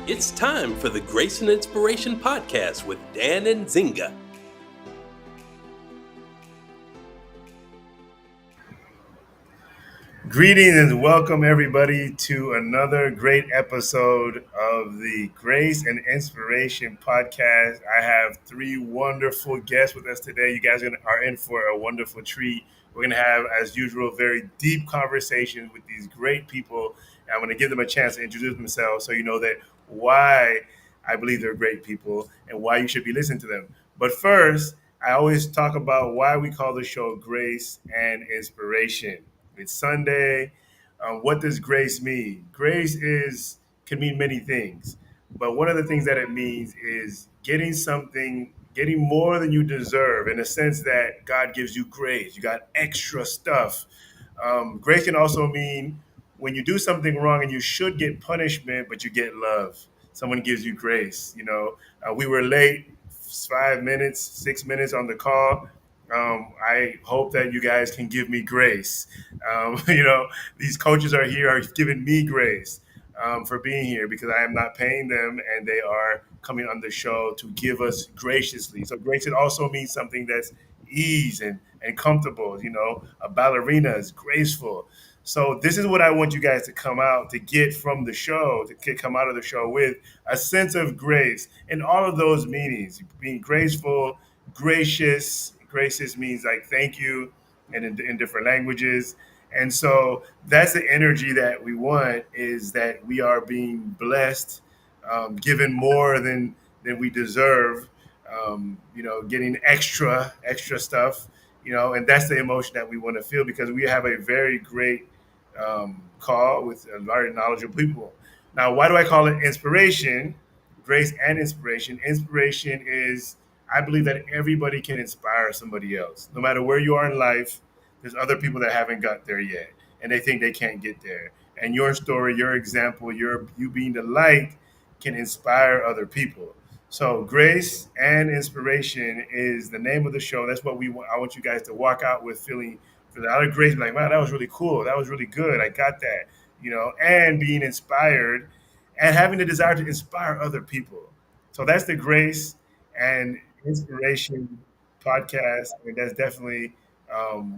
It's time for the Grace and Inspiration Podcast with Dan Nzinga. Greetings and welcome everybody to another great episode of the Grace and Inspiration Podcast. I have three wonderful guests with us today. You guys are in for a wonderful treat. We're going to have, as usual, very deep conversations with these great people. And I'm going to give them a chance to introduce themselves so you know that why I believe they're great people and why you should be listening to them. But first, I always talk about why we call the show Grace and Inspiration. It's Sunday. What does grace mean? Grace can mean many things, but one of the things that it means is getting more than you deserve, in the sense that God gives you grace. You got extra stuff. Grace can also mean when you do something wrong and you should get punishment, but you get love. Someone gives you grace. We were late 5 minutes, 6 minutes on the call. I hope that you guys can give me grace. These coaches are giving me grace for being here because I am not paying them and they are coming on the show to give us graciously. So grace, it also means something that's ease and comfortable. A ballerina is graceful. So this is what I want you guys to come out to get from the show, come out of the show with a sense of grace in all of those meanings, being graceful, gracious. Gracious means like thank you, and in different languages. And so that's the energy that we want, is that we are being blessed, given more than we deserve, getting extra stuff, and that's the emotion that we want to feel, because we have a very great call with a very knowledgeable people. Now, why do I call it inspiration? Grace and inspiration. Inspiration is, I believe that everybody can inspire somebody else. No matter where you are in life, there's other people that haven't got there yet, and they think they can't get there. And your story, your example, you being the light can inspire other people. So, grace and inspiration is the name of the show. That's what we want. I want you guys to walk out with feeling out of grace, like, wow, that was really cool. That was really good. I got that, and being inspired and having the desire to inspire other people. So that's the Grace and Inspiration podcast. And that's definitely,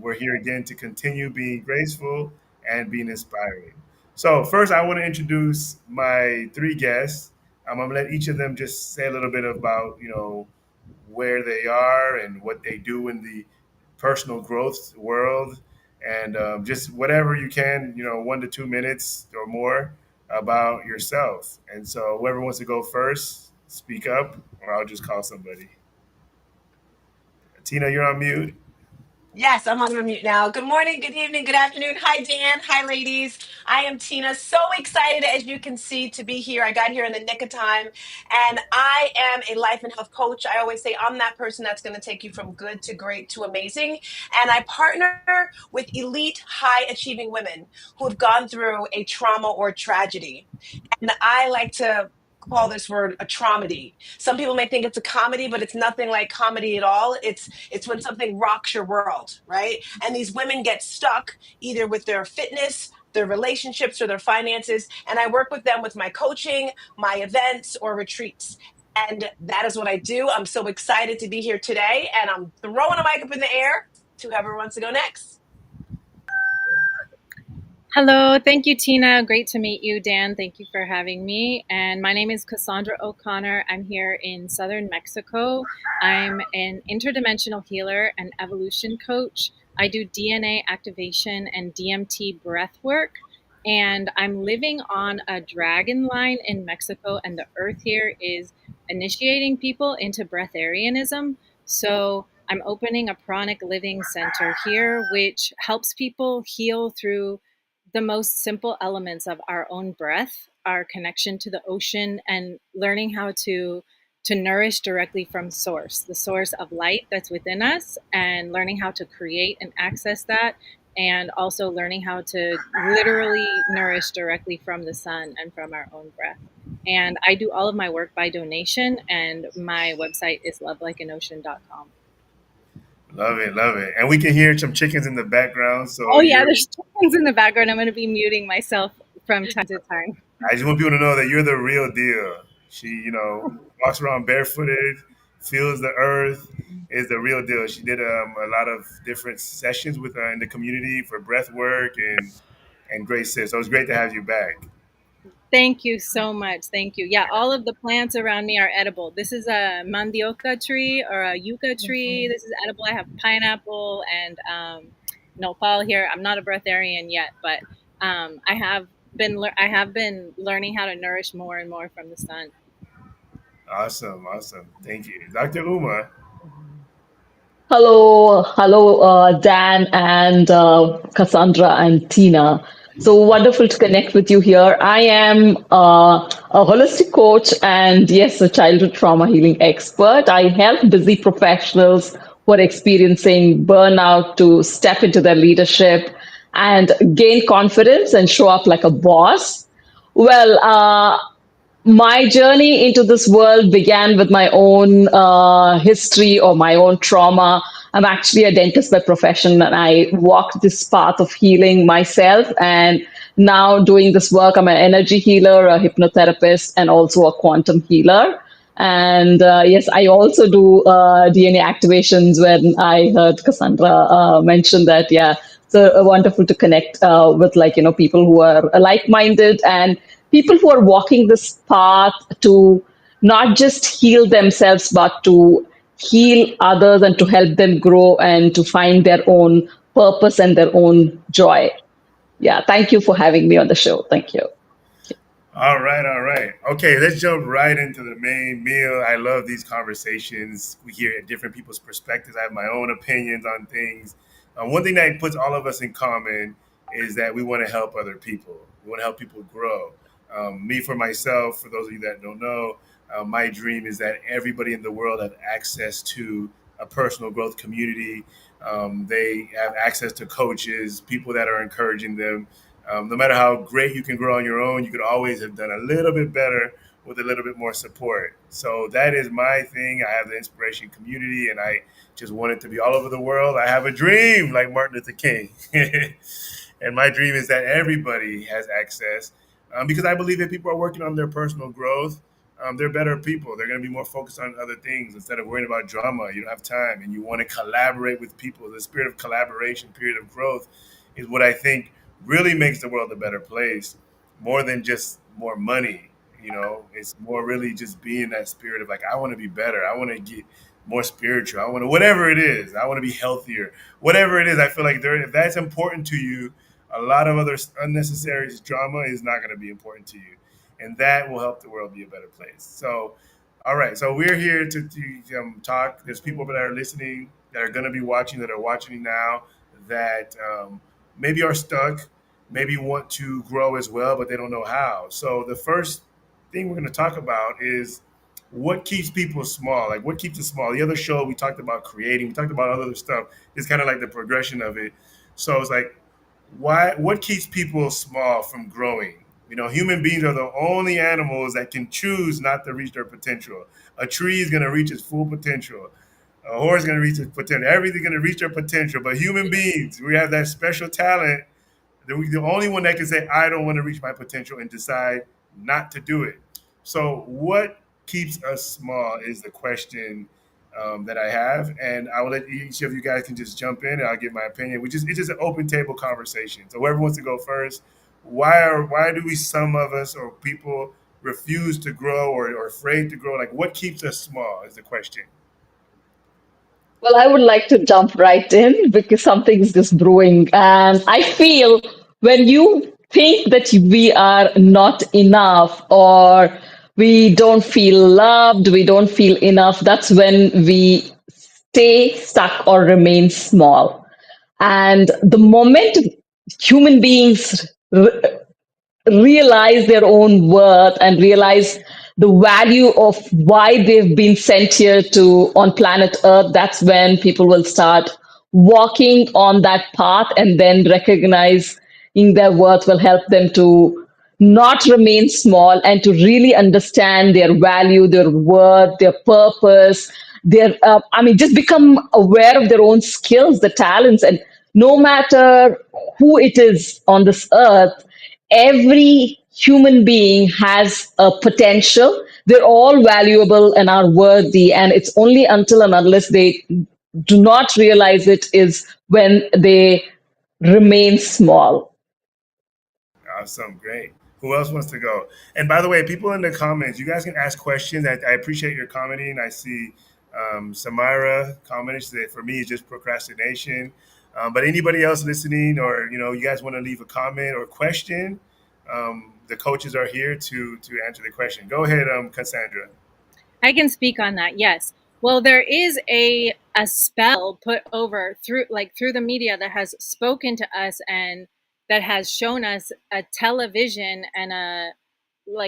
we're here again to continue being graceful and being inspiring. So, first, I want to introduce my three guests. I'm going to let each of them just say a little bit about, where they are and what they do in the personal growth world, and just whatever you can, 1 to 2 minutes or more about yourself. And so whoever wants to go first, speak up, or I'll just call somebody. Tina, you're on mute. Yes, I'm on mute now. Good morning, good evening, good afternoon. Hi, Dan. Hi, ladies. I am Tina. So excited, as you can see, to be here. I got here in the nick of time, and I am a life and health coach. I always say I'm that person that's going to take you from good to great to amazing. And I partner with elite, high achieving women who have gone through a trauma or tragedy. And I like to call this word a traumedy. Some people may think it's a comedy, but it's nothing like comedy at all. It's when something rocks your world, right? And these women get stuck either with their fitness, their relationships, or their finances. And I work with them with my coaching, my events, or retreats. And that is what I do. I'm so excited to be here today. And I'm throwing a mic up in the air to whoever wants to go next. Hello, thank you, Tina. Great to meet you, Dan. Thank you for having me. And my name is Cassandra O'Connor. I'm here in southern Mexico. I'm an interdimensional healer and evolution coach. I do DNA activation and DMT breath work. And I'm living on a dragon line in Mexico, and the earth here is initiating people into breatharianism. So I'm opening a pranic living center here, which helps people heal through the most simple elements of our own breath, our connection to the ocean, and learning how to nourish directly from source, the source of light that's within us, and learning how to create and access that, and also learning how to literally nourish directly from the sun and from our own breath. And I do all of my work by donation, and my website is lovelikeanocean.com. Love it, love it. And we can hear some chickens in the background. So Oh yeah, there's chickens in the background. I'm going to be muting myself from time to time. I just want people to know that you're the real deal. She, walks around barefooted, feels the earth, is the real deal. She did a lot of different sessions with in the community for breath work and great sis. So it's great to have you back. Thank you so much. Thank you. Yeah, all of the plants around me are edible. This is a mandioca tree or a yucca tree. This is edible. I have pineapple and nopal here. I'm not a breatharian yet, but I have been learning how to nourish more and more from the sun. Awesome, awesome. Thank you, Dr. Uma. Hello, Dan and Cassandra and Tina. So wonderful to connect with you here. I am a holistic coach and, yes, a childhood trauma healing expert. I help busy professionals who are experiencing burnout to step into their leadership and gain confidence and show up like a boss. Well, my journey into this world began with my own history or my own trauma. I'm actually a dentist by profession, and I walked this path of healing myself. And now, doing this work, I'm an energy healer, a hypnotherapist, and also a quantum healer. And yes, I also do DNA activations. When I heard Cassandra mention that, yeah, so wonderful to connect with, like, people who are like-minded and people who are walking this path to not just heal themselves, but to heal others and to help them grow and to find their own purpose and their own joy. Yeah, thank you for having me on the show. Thank you. All right, all right. Okay, let's jump right into the main meal. I love these conversations. We hear different people's perspectives. I have my own opinions on things. One thing that puts all of us in common is that we want to help other people. We want to help people grow. Me, for myself, for those of you that don't know, my dream is that everybody in the world have access to a personal growth community. They have access to coaches, people that are encouraging them. No matter how great you can grow on your own, you could always have done a little bit better with a little bit more support. So that is my thing. I have the inspiration community, and I just want it to be all over the world. I have a dream, like Martin Luther King, and my dream is that everybody has access, because I believe that people are working on their personal growth. They're better people. They're going to be more focused on other things instead of worrying about drama. You don't have time, and you want to collaborate with people. The spirit of collaboration, period of growth, is what I think really makes the world a better place, more than just more money. It's more really just being that spirit of, like, I want to be better. I want to get more spiritual. I want to, whatever it is, I want to be healthier. Whatever it is, I feel like if that's important to you, a lot of other unnecessary drama is not going to be important to you. And that will help the world be a better place. So, all right. So we're here to talk. There's people that are listening, that are going to be watching, that are watching now, that maybe are stuck, maybe want to grow as well, but they don't know how. So the first thing we're going to talk about is what keeps people small. Like, what keeps us small? The other show we talked about creating, we talked about other stuff. It's kind of like the progression of it. So it's like, what keeps people small from growing? Human beings are the only animals that can choose not to reach their potential. A tree is going to reach its full potential. A horse is going to reach its potential. Everything's going to reach their potential. But human beings, we have that special talent. We're the only one that can say, I don't want to reach my potential, and decide not to do it. So what keeps us small is the question that I have. And I will let each of you guys can just jump in, and I'll give my opinion. It's just an open table conversation. So whoever wants to go first, why do we, some of us or people, refuse to grow or afraid to grow? Like, what keeps us small is the question. Well, I would like to jump right in because something's just brewing. And I feel when you think that we are not enough or we don't feel loved, we don't feel enough, that's when we stay stuck or remain small. And the moment human beings realize their own worth and realize the value of why they've been sent here to on planet earth, that's when people will start walking on that path, and then recognizing their worth will help them to not remain small and to really understand their value, their worth, their purpose, their just become aware of their own skills, the talents. And no matter who it is on this earth, every human being has a potential. They're all valuable and are worthy. And it's only until and unless they do not realize it is when they remain small. Awesome, great. Who else wants to go? And by the way, people in the comments, you guys can ask questions. I appreciate your commenting. I see Samira commented. She said, "For me, it's just procrastination." But anybody else listening, or you guys want to leave a comment or question, the coaches are here to answer the question. Go ahead, Cassandra. I can speak on that. Yes. Well, there is a spell put over through the media that has spoken to us and that has shown us a television and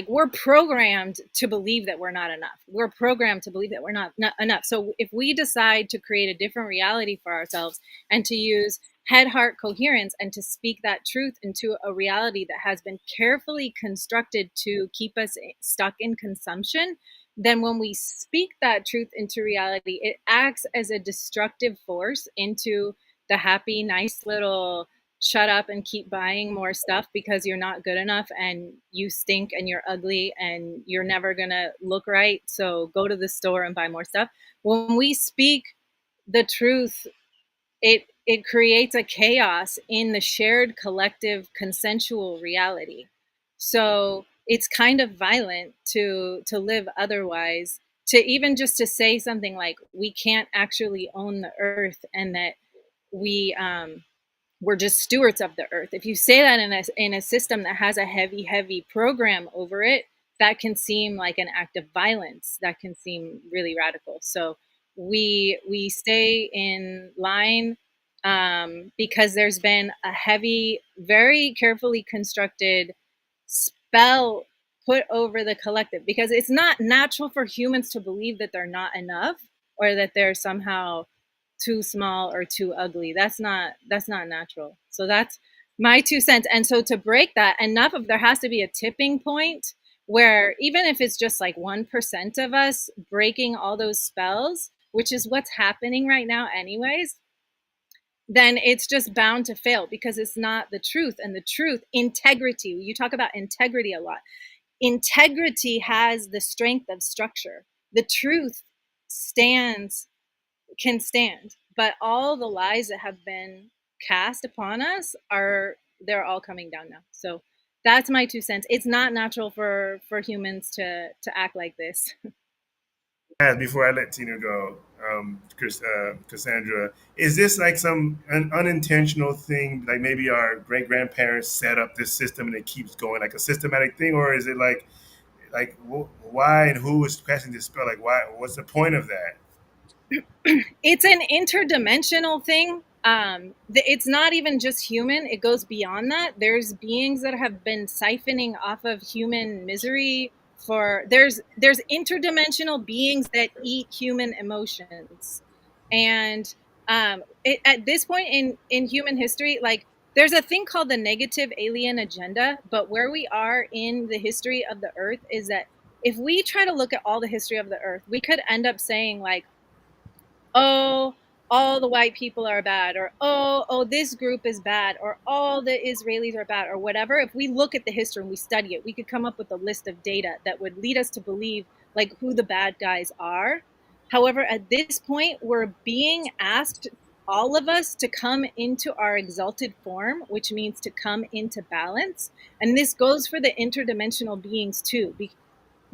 we're programmed to believe that we're not enough. We're programmed to believe that we're not enough. So if we decide to create a different reality for ourselves and to use head heart coherence and to speak that truth into a reality that has been carefully constructed to keep us stuck in consumption, then when we speak that truth into reality, it acts as a destructive force into the happy, nice little shut up and keep buying more stuff because you're not good enough and you stink and you're ugly and you're never gonna look right. So go to the store and buy more stuff. When we speak the truth, it creates a chaos in the shared collective consensual reality. So it's kind of violent to live otherwise, to even just to say something like we can't actually own the earth and that we we're just stewards of the earth. If you say that in a system that has a heavy program over it, that can seem like an act of violence. That can seem really radical. So we stay in line because there's been a heavy, very carefully constructed spell put over the collective, because it's not natural for humans to believe that they're not enough or that they're somehow too small or too ugly. That's not natural. So that's my 2 cents. And so to break that, there has to be a tipping point where even if it's just like 1% of us breaking all those spells, which is what's happening right now anyways, then it's just bound to fail because it's not the truth. And the truth, integrity, you talk about integrity a lot. Integrity has the strength of structure. The truth can stand, but all the lies that have been cast upon us they're all coming down now. So that's my 2 cents. It's not natural for humans to act like this. Before I let Tina go, Cassandra, is this like an unintentional thing? Like maybe our great grandparents set up this system and it keeps going, like a systematic thing, or is it why and who is passing this spell? Like why? What's the point of that? It's an interdimensional thing. It's not even just human. It goes beyond that. There's beings that have been siphoning off of human misery there's interdimensional beings that eat human emotions. And at this point in human history, like there's a thing called the negative alien agenda, but where we are in the history of the earth is that if we try to look at all the history of the earth, we could end up saying like, oh, all the white people are bad, or oh, this group is bad, or all the Israelis are bad, or whatever. If we look at the history and we study it, we could come up with a list of data that would lead us to believe like who the bad guys are. However, at this point, we're being asked, all of us, to come into our exalted form, which means to come into balance. And this goes for the interdimensional beings too,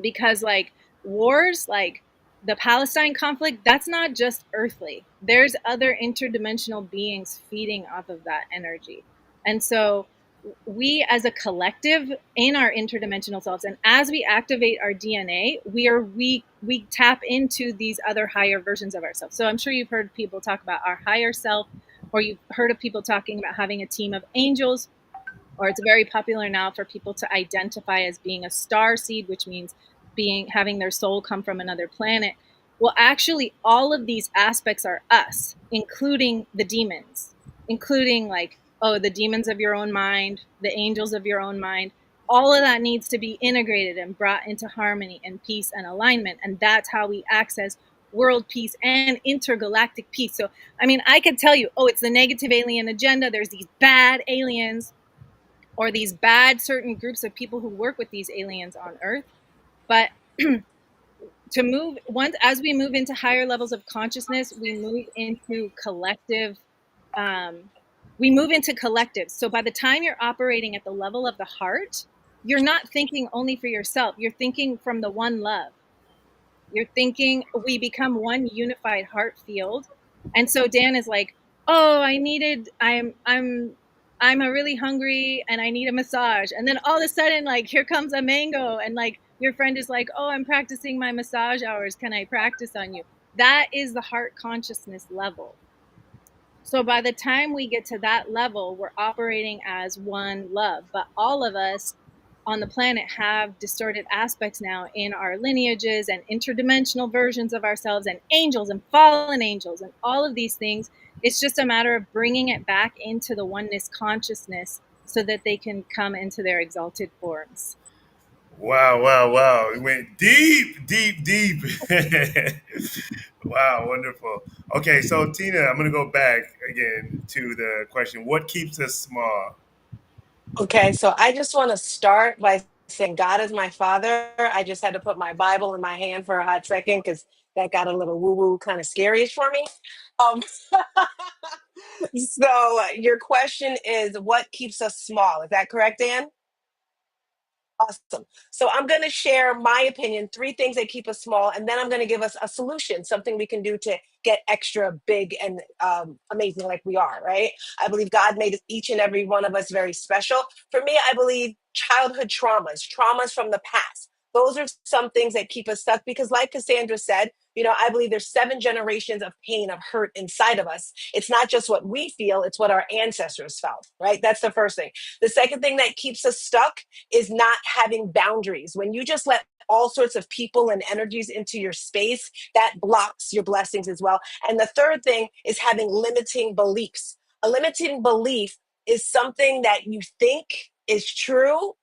because like wars, like the Palestine conflict, that's not just earthly. There's other interdimensional beings feeding off of that energy. And so we as a collective in our interdimensional selves, and as we activate our DNA, we tap into these other higher versions of ourselves. So I'm sure you've heard people talk about our higher self, or you've heard of people talking about having a team of angels, or it's very popular now for people to identify as being a star seed, which means having their soul come from another planet. Well, actually, all of these aspects are us, including the demons, including like, oh, the demons of your own mind, the angels of your own mind. All of that needs to be integrated and brought into harmony and peace and alignment. And that's how we access world peace and intergalactic peace. So, I mean, I could tell you, oh, it's the negative alien agenda. There's these bad aliens. or these bad certain groups of people who work with these aliens on Earth. But to move once as we move into higher levels of consciousness, we move into collective. We move into collectives. So by the time you're operating at the level of the heart, you're not thinking only for yourself. You're thinking from the one love. You're thinking we become one unified heart field. And so Dan is like, "Oh, I'm a really hungry and I need a massage." And then all of a sudden, like, here comes a mango, and like your friend is like, "Oh, I'm practicing my massage hours. Can I practice on you?" That is the heart consciousness level. So by the time we get to that level, we're operating as one love. But all of us on the planet have distorted aspects now in our lineages and interdimensional versions of ourselves and angels and fallen angels and all of these things. It's just a matter of bringing it back into the oneness consciousness so that they can come into their exalted forms. Wow, wow, wow. It went deep, deep, deep. Wow, wonderful. Okay, so Tina, I'm going to go back again to the question, what keeps us small? Okay, so I just want to start by saying God is my father. I just had to put my Bible in my hand for a hot second because that got a little woo-woo, kind of scary for me. Um, so your question is, what keeps us small? Is that correct, Dan? Awesome. So I'm going to share my opinion, three things that keep us small, and then I'm going to give us a solution, something we can do to get extra big and amazing like we are, right? I believe God made each and every one of us very special. For me, I believe childhood traumas from the past. Those are some things that keep us stuck because, like Cassandra said, I believe there's 7 generations of pain, of hurt inside of us. It's not just what we feel, it's what our ancestors felt, right? That's the first thing. The second thing that keeps us stuck is not having boundaries. When you just let all sorts of people and energies into your space, that blocks your blessings as well. And the third thing is having limiting beliefs. A limiting belief is something that you think is true,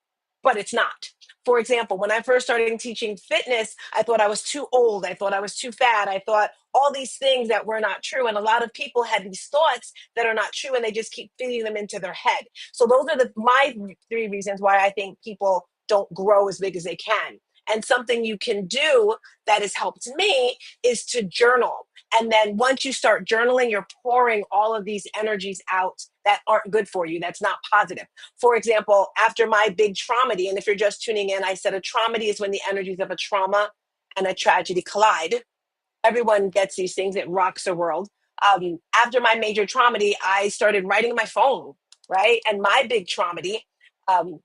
but it's not. For example, when I first started teaching fitness, I thought I was too old. I thought I was too fat. I thought all these things that were not true. And a lot of people had these thoughts that are not true, and they just keep feeding them into their head. So those are my 3 reasons why I think people don't grow as big as they can. And something you can do that has helped me is to journal. And then once you start journaling, you're pouring all of these energies out that aren't good for you, that's not positive. For example, after my big traumedy, and if you're just tuning in, I said a traumedy is when the energies of a trauma and a tragedy collide. Everyone gets these things, it rocks the world. After my major traumedy, I started writing my phone, right? And my big traumedy um,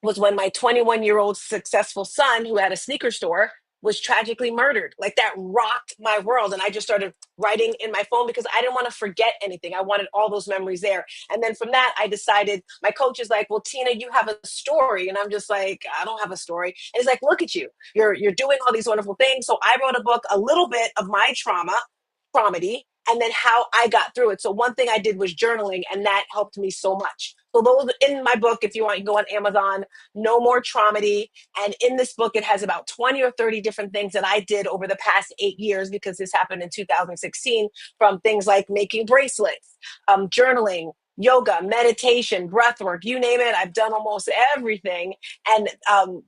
was when my 21-year-old successful son, who had a sneaker store, was tragically murdered. Like, that rocked my world. And I just started writing in my phone because I didn't want to forget anything. I wanted all those memories there. And then from that, I decided, my coach is like, "Well, Tina, you have a story." And I'm just like, "I don't have a story." And he's like, "Look at you. You're doing all these wonderful things." So I wrote a book, a little bit of my traumedy, and then how I got through it. So one thing I did was journaling, and that helped me so much. So those in my book, if you want, you go on Amazon, No More Traumedy. And in this book, it has about 20 or 30 different things that I did over the past 8 years, because this happened in 2016, from things like making bracelets, journaling, yoga, meditation, breath work, you name it. I've done almost everything. And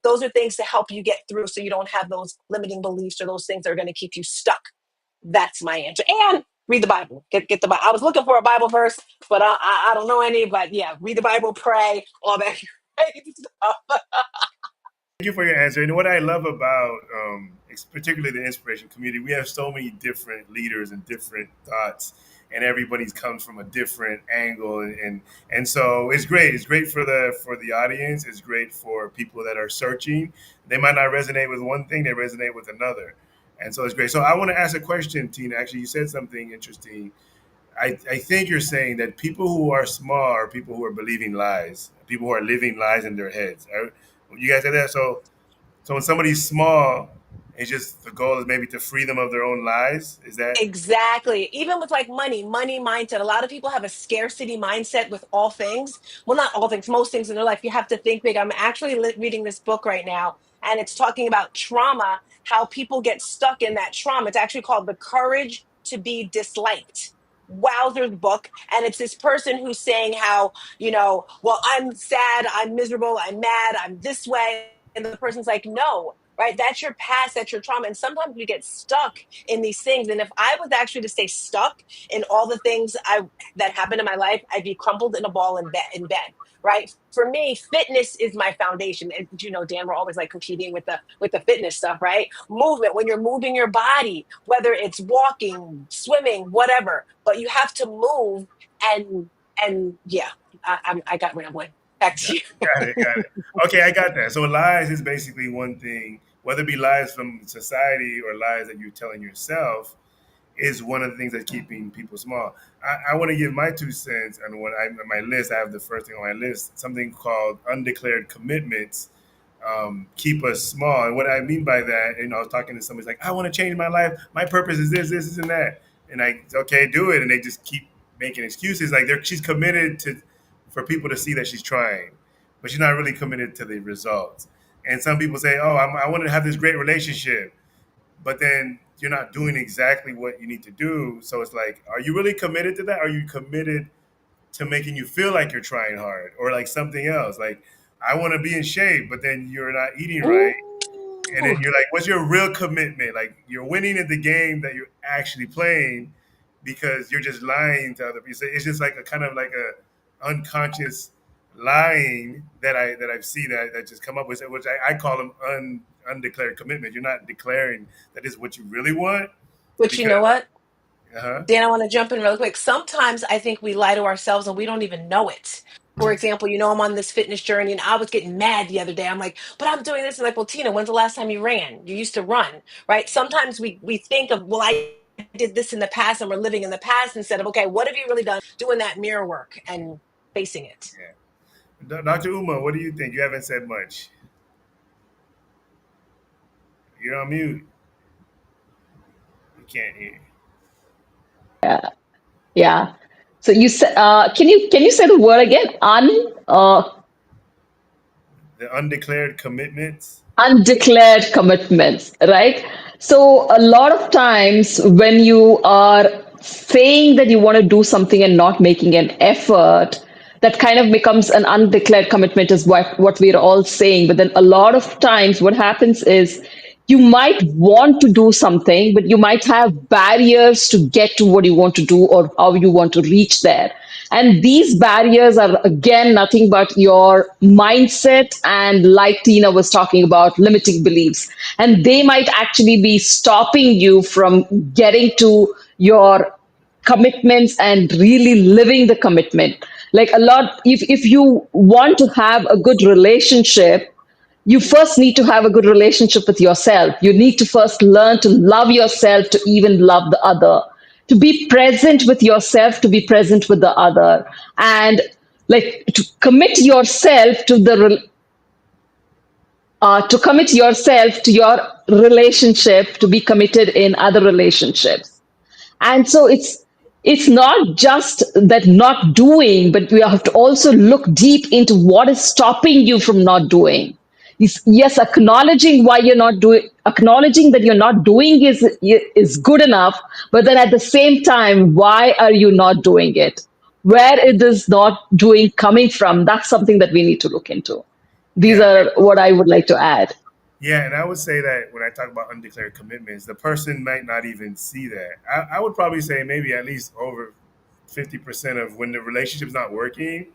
those are things to help you get through so you don't have those limiting beliefs or those things that are going to keep you stuck. That's my answer. And read the Bible. Get the Bible. I was looking for a Bible verse, but I don't know any. But yeah, read the Bible, pray, all that great stuff. Thank you for your answer. And what I love about, particularly the inspiration community, we have so many different leaders and different thoughts, and everybody's comes from a different angle, and so it's great. It's great for the audience. It's great for people that are searching. They might not resonate with one thing; they resonate with another, and so it's great. So I want to ask a question, Tina. Actually, you said something interesting. I think you're saying that people who are small are people who are believing lies, people who are living lies in their heads. You guys said that. So when somebody's small, it's just the goal is maybe to free them of their own lies. Is that Exactly. Even with like money mindset. A lot of people have a scarcity mindset with all things. Well, not all things, most things in their life. You have to think big. I'm actually reading this book right now, and it's talking about trauma, how people get stuck in that trauma. It's actually called The Courage to Be Disliked. wowzers book, and it's this person who's saying how, well, I'm sad, I'm miserable, I'm mad, I'm this way. And the person's like, no, right? That's your past, that's your trauma. And sometimes we get stuck in these things. And if I was actually to stay stuck in all the things that happened in my life, I'd be crumpled in a ball in bed. Right. For me, fitness is my foundation. And Dan, we're always like competing with the fitness stuff, right? Movement, when you're moving your body, whether it's walking, swimming, whatever, but you have to move. And yeah, I got rambling. Back to you. Got it. Okay, I got that. So lies is basically one thing, whether it be lies from society or lies that you're telling yourself, is one of the things that's keeping people small. I want to give my 2 cents on my list. I have the first thing on my list, something called undeclared commitments. Keep us small. And what I mean by that, I was talking to somebody like, I want to change my life. My purpose is this, and that. And okay, do it. And they just keep making excuses. Like she's committed for people to see that she's trying, but she's not really committed to the results. And some people say, oh, I want to have this great relationship, but then you're not doing exactly what you need to do. So it's like, are you really committed to that? Are you committed to making you feel like you're trying hard, or like something else? Like, I want to be in shape, but then you're not eating right. And then Ooh. you're like, what's your real commitment? Like, you're winning at the game that you're actually playing because you're just lying to other people. So it's just like a kind of like a unconscious lying that I see that just come up with, which I call them undeclared commitment. You're not declaring that is what you really want But you because, know what? uh-huh. Dan, I want to jump in really quick. Sometimes I think we lie to ourselves and we don't even know it. For example, I'm on this fitness journey and I was getting mad the other day. I'm like, but I'm doing this. And like, well, Tina, when's the last time you ran? You used to run, right? Sometimes we think of, well, I did this in the past and we're living in the past instead of, okay, what have you really done? Doing that mirror work and facing it. Yeah. Dr. Uma, what do you think? You haven't said much. You're on mute. You can't hear. Yeah. So you said, can you say the word again? Uh, The undeclared commitments. Undeclared commitments, right? So a lot of times when you are saying that you want to do something and not making an effort, that kind of becomes an undeclared commitment, is what we're all saying. But then a lot of times what happens is you might want to do something, but you might have barriers to get to what you want to do or how you want to reach there. And these barriers are, again, nothing but your mindset and, like Tina was talking about, limiting beliefs. And they might actually be stopping you from getting to your commitments and really living the commitment. Like a lot, if you want to have a good relationship, you first need to have a good relationship with yourself. You need to first learn to love yourself to even love the other, to be present with yourself, to be present with the other, and like to commit yourself to your relationship, to be committed in other relationships. And so it's not just that not doing, but we have to also look deep into what is stopping you from not doing. Yes, acknowledging why you're not doing, acknowledging that you're not doing is good enough, but then at the same time, why are you not doing it? Where is this not doing coming from? That's something that we need to look into. These Yeah. are what I would like to add. Yeah, and I would say that when I talk about undeclared commitments, the person might not even see that. I would probably say maybe at least over 50% of when the relationship's not working,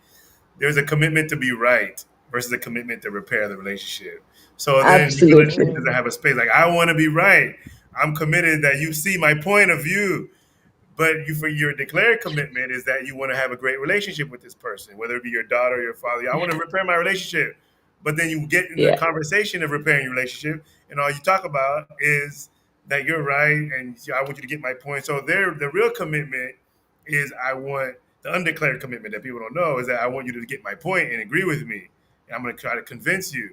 there's a commitment to be right versus a commitment to repair the relationship. So then the relationship Absolutely. doesn't have a space. Like, I want to be right. I'm committed that you see my point of view. But for your declared commitment is that you want to have a great relationship with this person, whether it be your daughter or your father. I want to repair my relationship. But then you get in the Yeah. conversation of repairing your relationship, and all you talk about is that you're right and I want you to get my point. So the real commitment is I want the undeclared commitment that people don't know is that I want you to get my point and agree with me. And I'm going to try to convince you.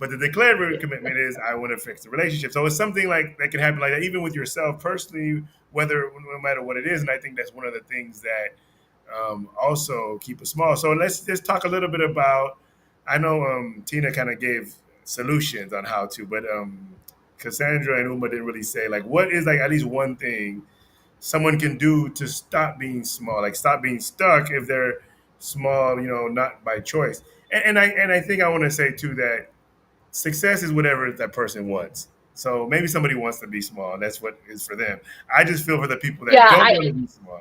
But the declared commitment is I want to fix the relationship. So it's something like that can happen like that, even with yourself personally, whether no matter what it is. And I think that's one of the things that also keep us small. So let's just talk a little bit about. I know Tina kind of gave solutions on how to, but Cassandra and Uma didn't really say like what is like at least one thing someone can do to stop being small, like stop being stuck if they're small, not by choice. And I think I want to say too that success is whatever that person wants. So maybe somebody wants to be small, and that's what is for them. I just feel for the people that Yeah, don't I, want to be small.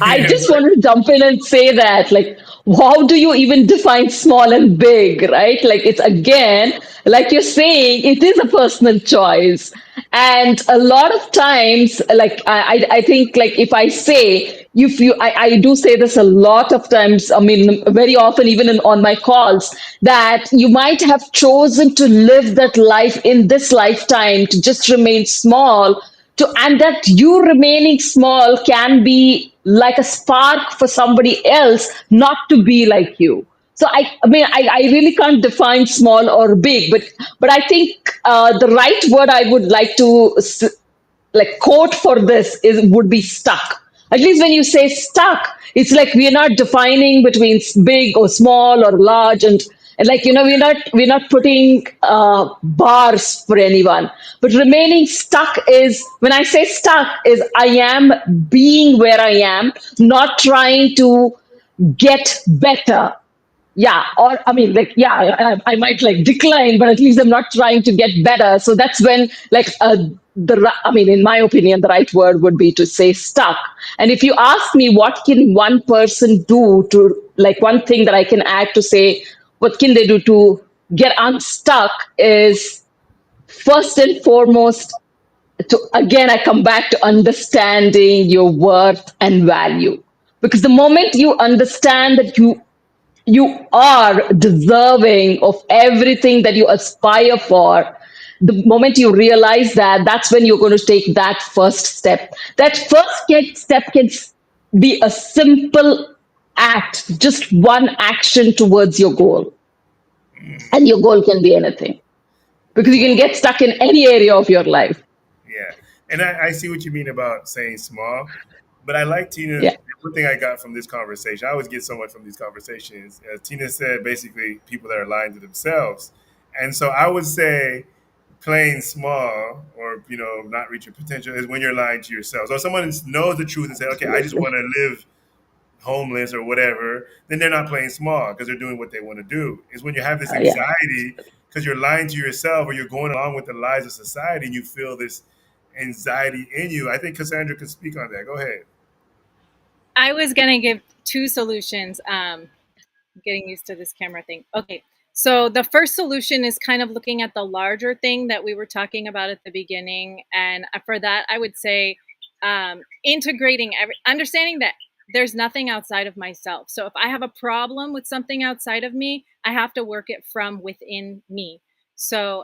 I just want to jump in and say that, like, how do you even define small and big, right? Like, it's again, like you're saying, it is a personal choice. And a lot of times, like, I think, like, if I say, if you, I do say this a lot of times, I mean, very often, even on my calls, that you might have chosen to live that life in this lifetime to just remain small to and that you remaining small can be like a spark for somebody else not to be like you. So I mean I really can't define small or big, but I think the right word I would like to like quote for this is would be stuck. At least when you say stuck, it's like we're not defining between big or small or large, and like we're not putting bars for anyone. But remaining stuck is when I say stuck is I am being where I am, not trying to get better. Yeah, or I mean, like, yeah, I might like decline, but at least I'm not trying to get better. So that's when, like, I mean, in my opinion, the right word would be to say stuck. And if you ask me, what can one person do to, like, one thing that I can add to say, what can they do to get unstuck is first and foremost to again I come back to understanding your worth and value, because the moment you understand that you are deserving of everything that you aspire for, the moment you realize that, that's when you're going to take that first step. That step can be a simple act, just one action towards your goal, and your goal can be anything, because you can Cool. get stuck in any area of your life. Yeah. And I see what you mean about saying small, but I like Tina's. Yeah. One thing I got from this conversation, I always get so much from these conversations. Tina said basically people that are lying to themselves. And so I would say playing small or, not reach your potential is when you're lying to yourself. So if someone knows the truth and say, okay, I just Absolutely. want to live homeless or whatever, then they're not playing small because they're doing what they want to do. Is when you have this Yeah. anxiety because you're lying to yourself or you're going along with the lies of society and you feel this anxiety in you. I think Cassandra can speak on that. Go ahead. I was going to give two solutions. Getting used to this camera thing. Okay. So the first solution is kind of looking at the larger thing that we were talking about at the beginning. And for that, I would say integrating understanding that there's nothing outside of myself. So if I have a problem with something outside of me, I have to work it from within me. So,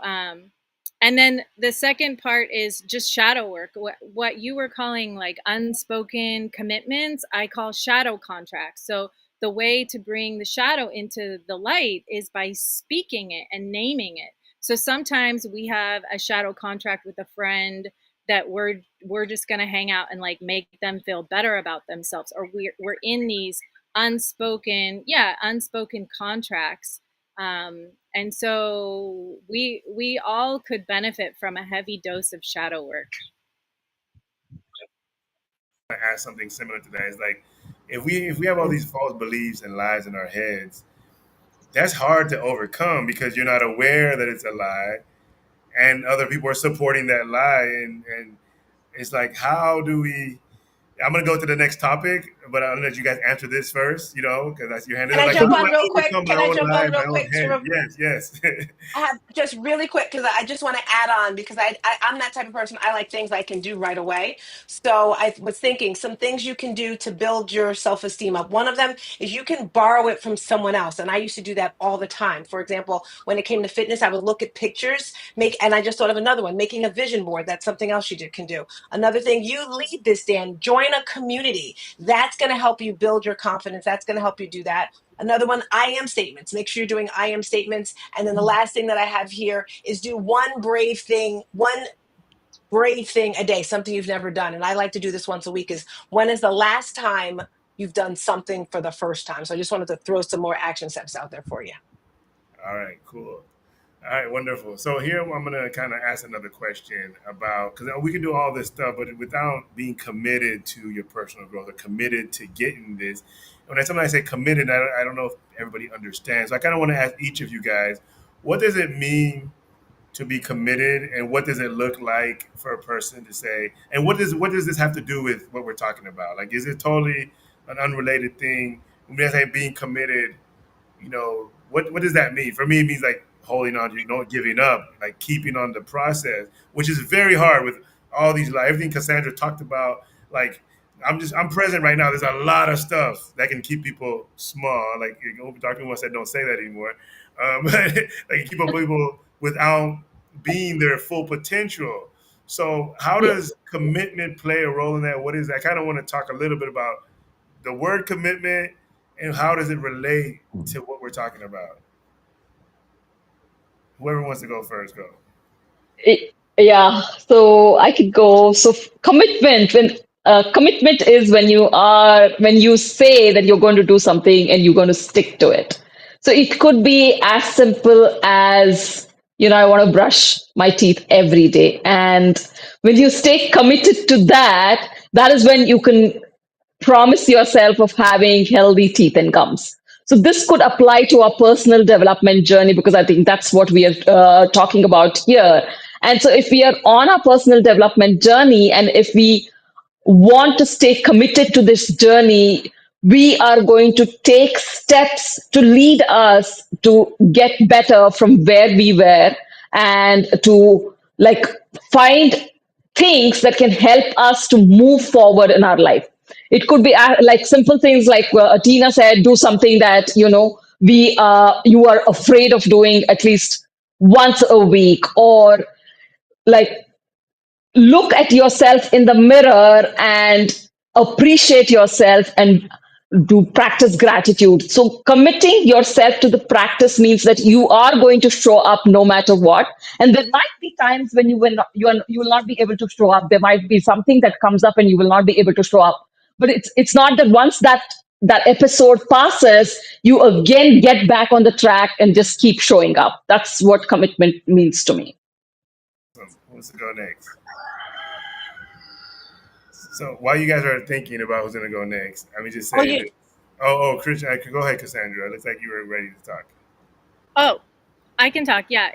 and then the second part is just shadow work. What you were calling like unspoken commitments, I call shadow contracts. So the way to bring the shadow into the light is by speaking it and naming it. So sometimes we have a shadow contract with a friend that we're just going to hang out and like make them feel better about themselves, or we're in these unspoken contracts. And so we all could benefit from a heavy dose of shadow work. I ask something similar to that. It's like if we have all these false beliefs and lies in our heads, that's hard to overcome because you're not aware that it's a lie and other people are supporting that lie and it's like how do we I'm gonna go to the next topic, but I'll let you guys answer this first, because that's your hand. Can It's I like, how jump do on I real quick? overcome my Can I own jump lie on in real my own quick? head? Yes, yes. I have just really quick because I just want to add on because I'm that type of person. I like things I can do right away. So I was thinking some things you can do to build your self-esteem up. One of them is you can borrow it from someone else. And I used to do that all the time. For example, when it came to fitness, I would look at pictures, and I just thought of another one, making a vision board. That's something else can do. Another thing, you lead this, Dan, join a community. That's going to help you build your confidence. That's going to help you do that. Another one, I am statements. Make sure you're doing I am statements. And then the last thing that I have here is do one brave thing a day, something you've never done. And I like to do this once a week is when is the last time you've done something for the first time? So I just wanted to throw some more action steps out there for you. All right, cool. All right, wonderful. So here I'm going to kind of ask another question about, because we can do all this stuff, but without being committed to your personal growth or committed to getting this. When I sometimes say committed, I don't know if everybody understands. So I kind of want to ask each of you guys, what does it mean to be committed, and what does it look like for a person to say, and what does this have to do with what we're talking about? Like, is it totally an unrelated thing? When I say being committed, what does that mean? For me, it means like holding on to, not giving up, like keeping on the process, which is very hard with all these, like everything Cassandra talked about. Like, I'm present right now. There's a lot of stuff that can keep people small. Like Dr. Uma said, don't say that anymore. But like keep up people without being their full potential. So how Yeah. does commitment play a role in that? What is that? I kind of want to talk a little bit about the word commitment and how does it relate to what we're talking about. Whoever wants to go first, go. Yeah, so I could go. So commitment, when commitment is when you say that you're going to do something and you're going to stick to it. So it could be as simple as, I want to brush my teeth every day. And when you stay committed to that, that is when you can promise yourself of having healthy teeth and gums. So this could apply to our personal development journey because I think that's what we are talking about here. And so if we are on our personal development journey and if we want to stay committed to this journey, we are going to take steps to lead us to get better from where we were and to like find things that can help us to move forward in our life. It could be like simple things like Tina said, do something that, you are afraid of doing at least once a week, or like look at yourself in the mirror and appreciate yourself and do practice gratitude. So committing yourself to the practice means that you are going to show up no matter what. And there might be times when you will not be able to show up. There might be something that comes up and you will not be able to show up. But it's not that once that episode passes, you again get back on the track and just keep showing up. That's what commitment means to me. Who wants to go next? So while you guys are thinking about who's going to go next, let me just Oh, say you, this. Oh, Christian, I could go ahead, Cassandra. It looks like you were ready to talk. Oh, I can talk. Yeah.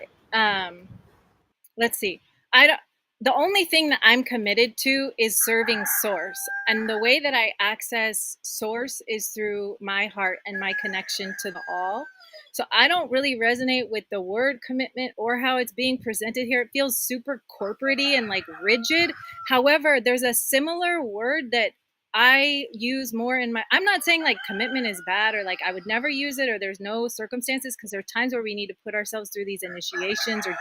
Let's see. I don't, the only thing that I'm committed to is serving source. And the way that I access source is through my heart and my connection to the all. So I don't really resonate with the word commitment or how it's being presented here. It feels super corporate-y and like rigid. However, there's a similar word that I use more in my, I'm not saying like commitment is bad or like I would never use it or there's no circumstances, because there are times where we need to put ourselves through these initiations or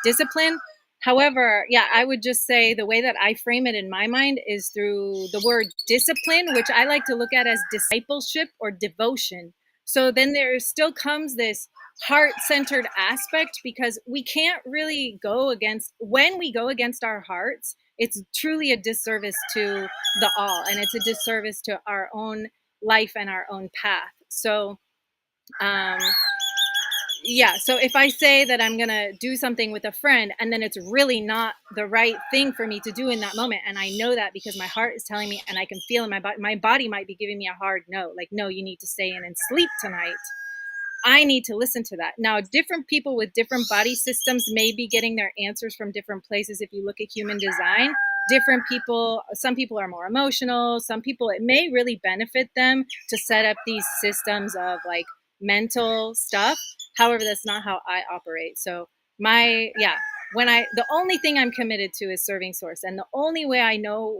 discipline. However, yeah, I would just say the way that I frame it in my mind is through the word discipline, which I like to look at as discipleship or devotion. So then there still comes this heart centered aspect, because we can't really go against, when we go against our hearts, it's truly a disservice to the all, and it's a disservice to our own life and our own path. So, um, yeah, so if I say that I'm going to do something with a friend and then it's really not the right thing for me to do in that moment, and I know that because my heart is telling me and I can feel in my body might be giving me a hard no, like, no, you need to stay in and sleep tonight. I need to listen to that. Now, different people with different body systems may be getting their answers from different places. If you look at human design, different people, some people are more emotional. Some people, it may really benefit them to set up these systems of like mental stuff. However, that's not how I operate. So the only thing I'm committed to is serving source. And the only way I know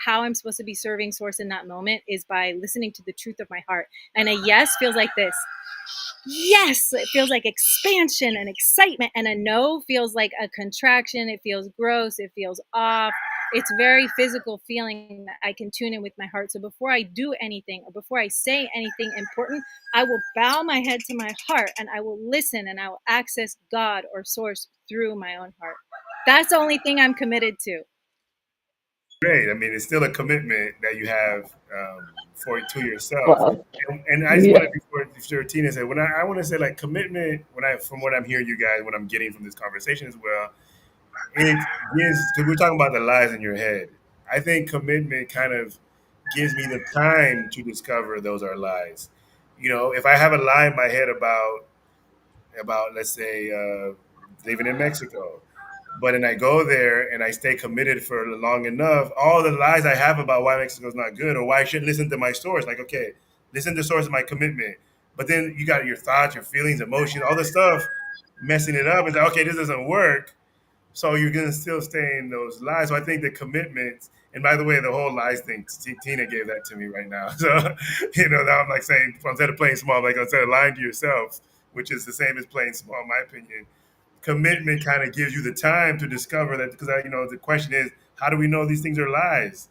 how I'm supposed to be serving source in that moment is by listening to the truth of my heart. And a yes feels like this. Yes, it feels like expansion and excitement. And a no feels like a contraction. It feels gross. It feels off. It's very physical feeling that I can tune in with my heart. So before I do anything or before I say anything important, I will bow my head to my heart and I will listen and I will access God or source through my own heart. That's the only thing I'm committed to. Great. I mean, it's still a commitment that you have to yourself. Wow. And I just Yeah. wanted before Tina said, when I want to say like commitment, from what I'm hearing you guys, what I'm getting from this conversation as well, it gives, because we're talking about the lies in your head. I think commitment kind of gives me the time to discover those are lies. If I have a lie in my head about let's say living in Mexico, but then I go there and I stay committed for long enough, all the lies I have about why Mexico is not good or why I shouldn't listen to my source, like, okay, listen to the source of my commitment. But then you got your thoughts, your feelings, emotions, all this stuff messing it up. It's like, okay, this doesn't work. So you're gonna still stay in those lies. So I think the commitment, and by the way, the whole lies thing, Tina gave that to me right now. So now I'm like saying, instead of playing small, like instead of lying to yourself, which is the same as playing small, in my opinion, commitment kind of gives you the time to discover that, because the question is, how do we know these things are lies?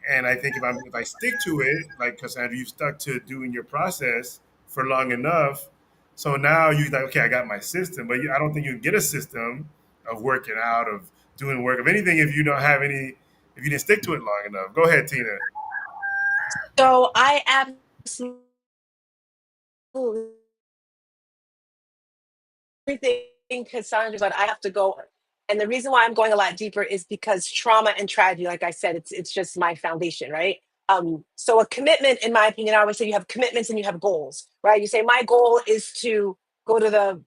And I think if I stick to it, like Cassandra, you've stuck to doing your process for long enough, so now you like, okay, I got my system, but I don't think you can get a system of working out, of doing work, of anything, if you don't have any, if you didn't stick to it long enough. Go ahead, Tina. So I absolutely everything Cassandra, but I have to go. And the reason why I'm going a lot deeper is because trauma and tragedy, like I said, it's just my foundation, right? So a commitment, in my opinion, I always say you have commitments and you have goals, right? You say my goal is to go to the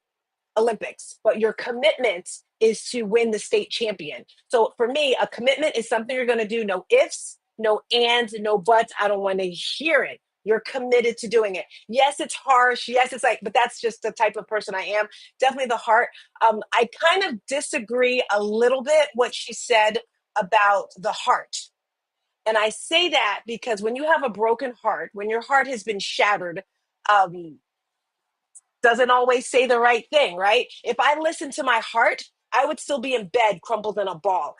Olympics, but your commitment is to win the state champion. So for me, a commitment is something you're going to do. No ifs, no ands, no buts. I don't want to hear it. You're committed to doing it. Yes, it's harsh. Yes, it's like, but that's just the type of person I am. Definitely the heart. I kind of disagree a little bit what she said about the heart. And I say that because when you have a broken heart, when your heart has been shattered, doesn't always say the right thing, right? If I listened to my heart, I would still be in bed, crumpled in a ball,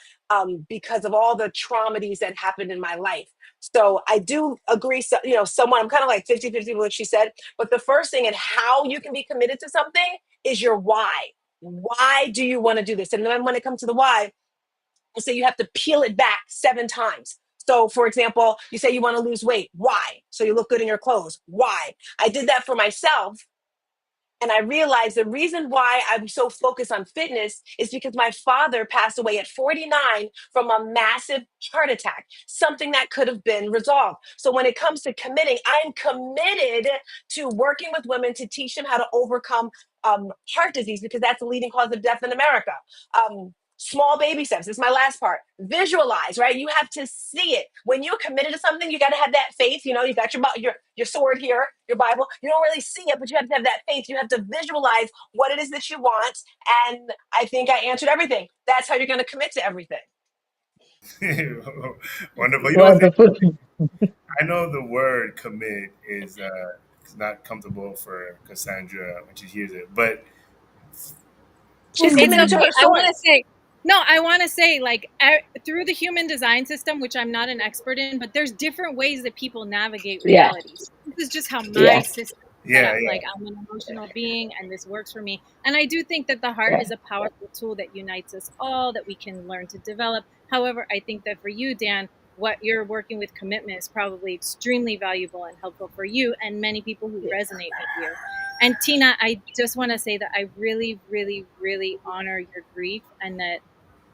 because of all the traumedies that happened in my life. So I do agree. So, someone, I'm kind of like 50-50 with what she said. But the first thing and how you can be committed to something is your why. Why do you want to do this? And then when it comes to the why, I say you have to peel it back 7 times. So, for example, you say you want to lose weight. Why? So you look good in your clothes. Why? I did that for myself. And I realized the reason why I'm so focused on fitness is because my father passed away at 49 from a massive heart attack, something that could have been resolved. So when it comes to committing, I'm committed to working with women to teach them how to overcome heart disease, because that's the leading cause of death in America. Small baby steps. This is my last part. Visualize, right? You have to see it. When you're committed to something, you got to have that faith. You got your sword here, your Bible. You don't really see it, but you have to have that faith. You have to visualize what it is that you want. And I think I answered everything. That's how you're going to commit to everything. Wonderful. Wonderful. I know the word commit is not comfortable for Cassandra when she hears it, but She's It's committed to okay. her source. I want to say, like, through the human design system, which I'm not an expert in, but there's different ways that people navigate Yeah. realities. This is just how my Yeah. system is set yeah, up. yeah. Like, I'm an emotional being, and this works for me. And I do think that the heart Yeah. is a powerful tool that unites us all, that we can learn to develop. However, I think that for you, Dan, what you're working with commitment is probably extremely valuable and helpful for you and many people who resonate with you. And Tina, I just want to say that I really, really, really honor your grief, and that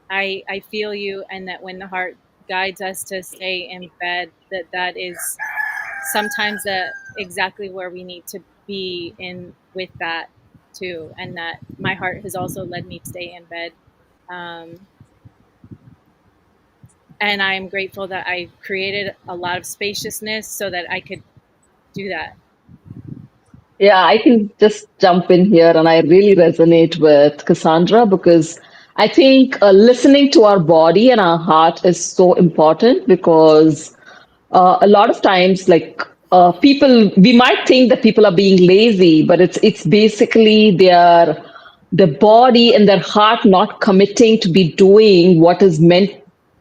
I feel you, and that when the heart guides us to stay in bed, that is sometimes exactly where we need to be in with that too. And that my heart has also led me to stay in bed. And I'm grateful that I created a lot of spaciousness so that I could do that. Yeah, I can just jump in here, and I really resonate with Cassandra because I think listening to our body and our heart is so important because a lot of times, like people, we might think that people are being lazy, but it's basically their body and their heart not committing to be doing what is meant.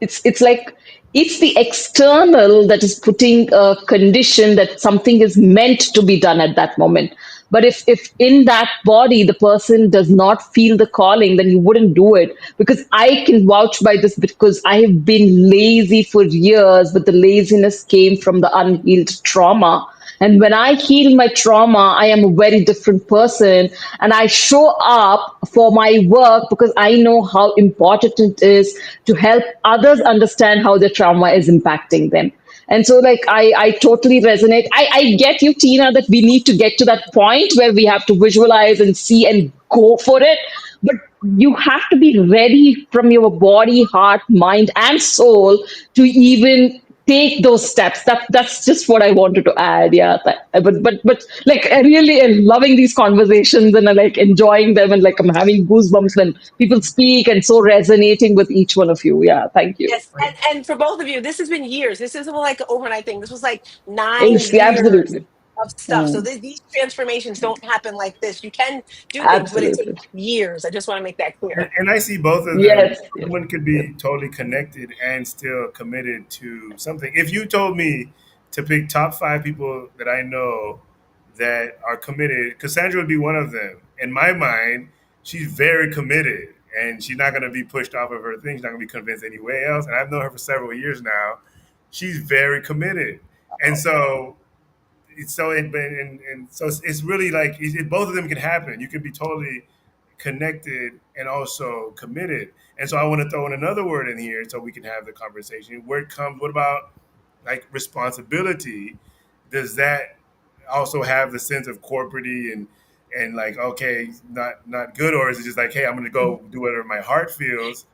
It's like it's the external that is putting a condition that something is meant to be done at that moment. But if in that body the person does not feel the calling, then you wouldn't do it. Because I can vouch by this, because I have been lazy for years, but the laziness came from the unhealed trauma. And when I heal my trauma, I am a very different person. And I show up for my work because I know how important it is to help others understand how their trauma is impacting them. And so, like, I totally resonate. I get you, Tina, that we need to get to that point where we have to visualize and see and go for it. But you have to be ready from your body, heart, mind, and soul to even take those steps. That's just what I wanted to add. Yeah, but like I really am loving these conversations, and I like enjoying them, and like I'm having goosebumps when people speak, and so resonating with each one of you. Yeah, thank you. Yes, and for both of you, this has been years. This isn't like an overnight thing. This was like 9 years Absolutely. of stuff. So these transformations don't happen like this. You can do things, but it takes Absolutely. years. I just want to make that clear. And I see both of them. Yes, yes, Someone could yes. be totally connected and still committed to something. If you told me to pick top five people that I know that are committed, Cassandra would be one of them. In my mind, she's very committed and she's not going to be pushed off of her thing. She's not going to be convinced anyway else. And I've known her for several years now. She's very committed. And so it's really like both of them can happen. You can be totally connected and also committed. And so I want to throw in another word in here so we can have the conversation. Where it comes, what about like responsibility? Does that also have the sense of corporatey and like, okay, not good, or is it just like, hey, I'm gonna go do whatever my heart feels?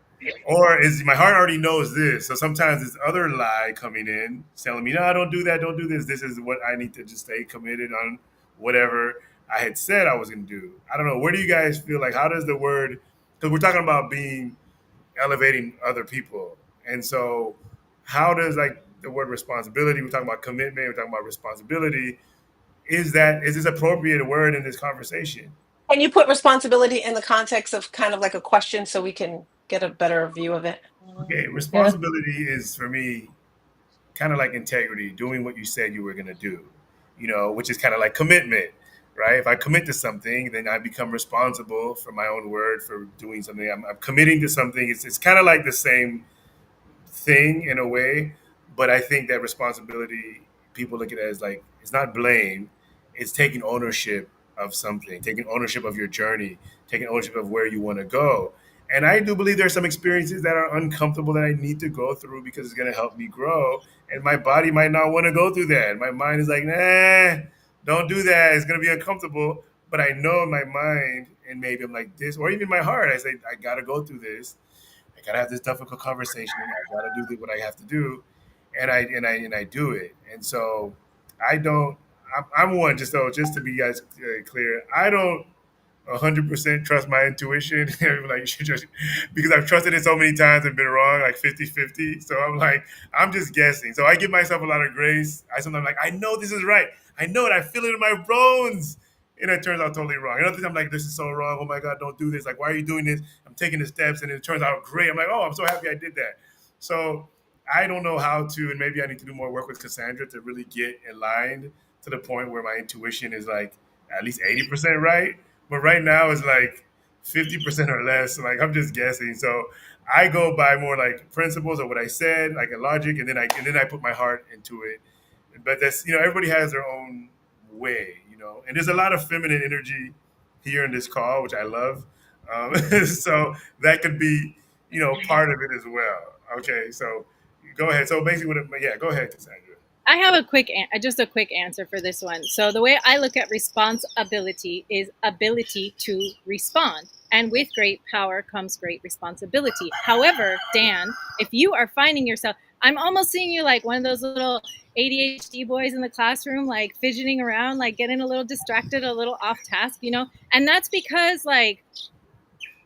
Or is my heart already knows this? So sometimes this other lie coming in telling me, no, don't do that, don't do this. This is what I need to just stay committed on whatever I had said I was going to do. I don't know. Where do you guys feel like, how does the word, because we're talking about being, elevating other people. And so how does like the word responsibility, we're talking about commitment, we're talking about responsibility. Is this appropriate word in this conversation? Can you put responsibility in the context of kind of like a question so we can get a better view of it? Okay, Yeah. responsibility is for me kind of like integrity, doing what you said you were going to do, which is kind of like commitment, right? If I commit to something, then I become responsible for my own word for doing something. I'm committing to something. It's kind of like the same thing in a way, but I think that responsibility, people look at it as like, it's not blame, it's taking ownership of something, taking ownership of your journey, taking ownership of where you want to go. And I do believe there are some experiences that are uncomfortable that I need to go through because it's going to help me grow. And my body might not want to go through that. My mind is like, nah, don't do that. It's going to be uncomfortable. But I know in my mind, and maybe I'm like this, or even my heart, I say, I got to go through this. I gotta have this difficult conversation. I gotta do what I have to do, and I do it. And so I don't. I'm one just to be guys clear. I don't 100% trust my intuition. Like you should just because I've trusted it so many times and been wrong, like 50-50. So I'm like, I'm just guessing. So I give myself a lot of grace. I sometimes like, I know this is right. I know it. I feel it in my bones. And it turns out totally wrong. Another thing, I'm like, this is so wrong. Oh my God, don't do this. Like, why are you doing this? I'm taking the steps, and it turns out great. I'm like, oh, I'm so happy I did that. So I don't know how to, and maybe I need to do more work with Cassandra to really get aligned to the point where my intuition is like at least 80% right. But right now it's like 50% or less. Like I'm just guessing. So I go by more like principles of what I said, like a logic, and then I put my heart into it. But that's everybody has their own way. And there's a lot of feminine energy here in this call, which I love. So that could be part of it as well. Okay, so go ahead. So basically, yeah, go ahead, Cassandra. I have just a quick answer for this one. So the way I look at responsibility is ability to respond. And with great power comes great responsibility. However, Dan, if you are finding yourself, I'm almost seeing you like one of those little ADHD boys in the classroom, like fidgeting around, like getting a little distracted, a little off task. And that's because like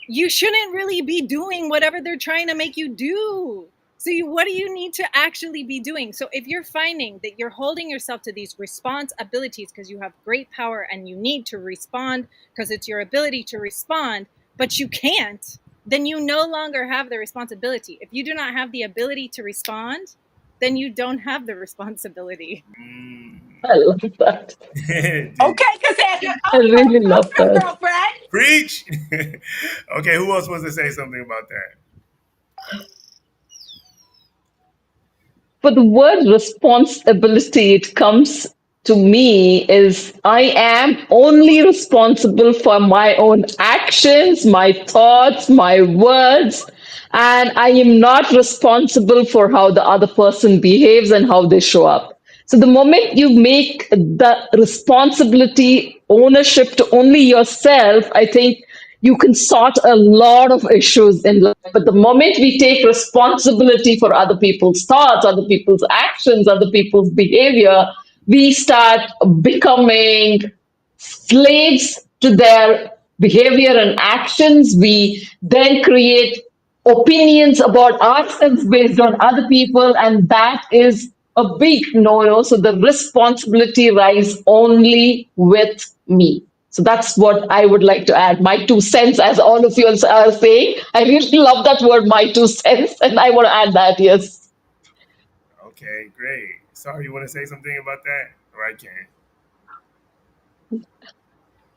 you shouldn't really be doing whatever they're trying to make you do. So what do you need to actually be doing? So if you're finding that you're holding yourself to these responsibilities because you have great power and you need to respond because it's your ability to respond, but you can't, then you no longer have the responsibility. If you do not have the ability to respond, then you don't have the responsibility. I love that. Dude, Okay, Cassandra, I really go love through, that. girlfriend. preach. Okay, who else wants to say something about that? For the word responsibility, it comes to me is I am only responsible for my own actions, my thoughts, my words, and I am not responsible for how the other person behaves and how they show up. So the moment you make the responsibility ownership to only yourself, I think you can sort a lot of issues in life. But the moment we take responsibility for other people's thoughts, other people's actions, other people's behavior, we start becoming slaves to their behavior and actions. We then create opinions about ourselves based on other people, and that is a big no no. So the responsibility lies only with me. So that's what I would like to add. My 2 cents, as all of you are saying. I really love that word, my 2 cents, and I want to add that, yes. Okay, great. Sorry, you want to say something about that? Or I can't.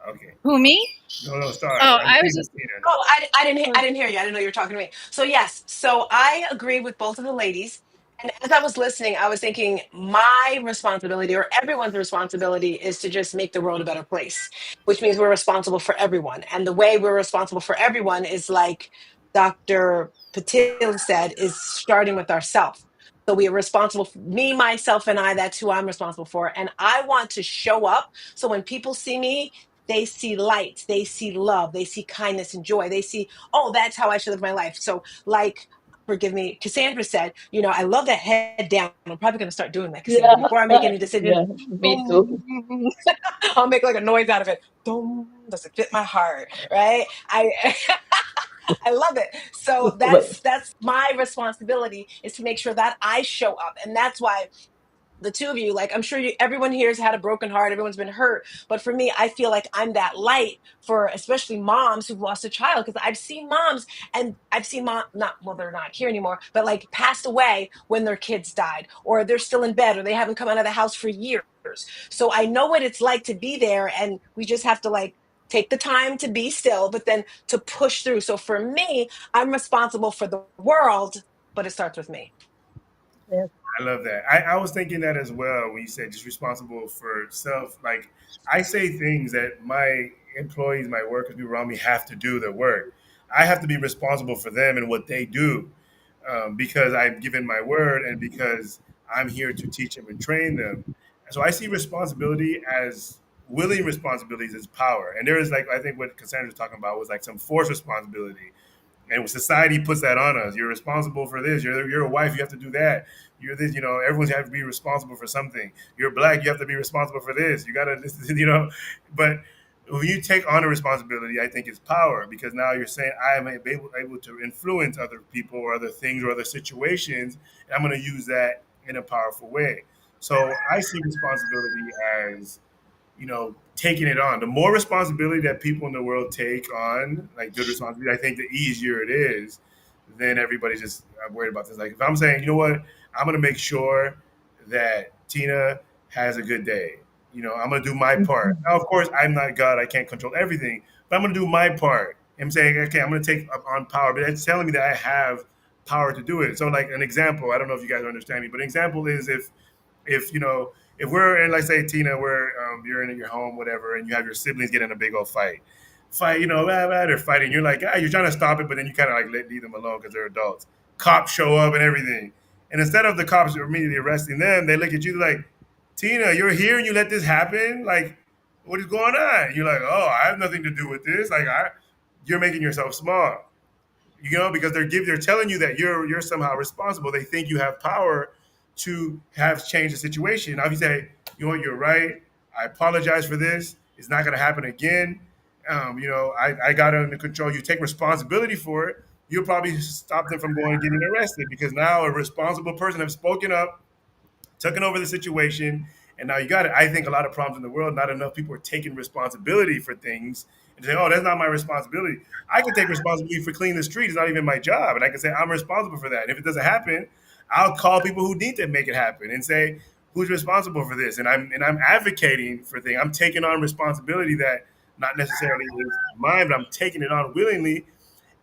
Okay. Who, me? No, no, Star. Oh, I was Tina, just. Tina. Oh, I didn't hear you. I didn't know you were talking to me. So yes, so I agree with both of the ladies. And as I was listening, I was thinking my responsibility or everyone's responsibility is to just make the world a better place, which means we're responsible for everyone. And the way we're responsible for everyone is like Dr. Patil said, is starting with ourselves. So we are responsible for me, myself, and I. That's who I'm responsible for. And I want to show up. So when people see me, they see light, they see love, they see kindness and joy. They see, oh, that's how I should live my life. So, like, forgive me, Cassandra said, I love that head down. I'm probably going to start doing that, Cassandra. Yeah, Before I make any decisions, yeah, me too. boom. I'll make like a noise out of it. Boom. Does it fit my heart? Right? I love it. So that's my responsibility is to make sure that I show up. And that's why the two of you, like I'm sure everyone here has had a broken heart, everyone's been hurt, but for me, I feel like I'm that light for especially moms who've lost a child, because I've seen moms, and I've seen mom, not, well, they're not here anymore, but like passed away when their kids died, or they're still in bed, or they haven't come out of the house for years. So I know what it's like to be there, and we just have to like take the time to be still, but then to push through. So for me, I'm responsible for the world, but it starts with me. I love that. I was thinking that as well when you said just responsible for self. Like, I say things that my employees, my workers, people around me have to do their work. I have to be responsible for them and what they do, because I've given my word and because I'm here to teach them and train them. And so I see responsibility as willing responsibilities as power. And there is, like, I think what Cassandra was talking about was like some forced responsibility. And society puts that on us. You're responsible for this. You're a wife. You have to do that. You're this. Everyone's have to be responsible for something. You're black. You have to be responsible for this. You gotta, But when you take on a responsibility, I think it's power, because now you're saying I am able to influence other people or other things or other situations, and I'm going to use that in a powerful way. So I see responsibility as taking it on. The more responsibility that people in the world take on, like good responsibility, I think the easier it is. Then everybody's just worried about this. Like, if I'm saying, you know what, I'm gonna make sure that Tina has a good day. I'm gonna do my part. Now, of course, I'm not God. I can't control everything, but I'm gonna do my part. I'm saying, okay, I'm gonna take up on power, but it's telling me that I have power to do it. So, like an example, I don't know if you guys understand me, but an example is if if we're in, let's say, Tina, where you're in your home, whatever, and you have your siblings get in a big old fight, they're fighting. You're like, you're trying to stop it, but then you kind of like leave them alone because they're adults. Cops show up and everything, and instead of the cops immediately arresting them, they look at you like, Tina, you're here and you let this happen. Like, what is going on? You're like, oh, I have nothing to do with this. Like, you're making yourself small, because they're telling you that you're somehow responsible. They think you have power to have changed the situation. Now, if you say, you're right. I apologize for this. It's not going to happen again. I got it under control. You take responsibility for it. You'll probably stop them from going and getting arrested, because now a responsible person has spoken up, taken over the situation, and now you got it. I think a lot of problems in the world, not enough people are taking responsibility for things and say, oh, that's not my responsibility. I can take responsibility for cleaning the street. It's not even my job. And I can say, I'm responsible for that. And if it doesn't happen, I'll call people who need to make it happen and say, who's responsible for this? And I'm advocating for things. I'm taking on responsibility that not necessarily is mine, but I'm taking it on willingly,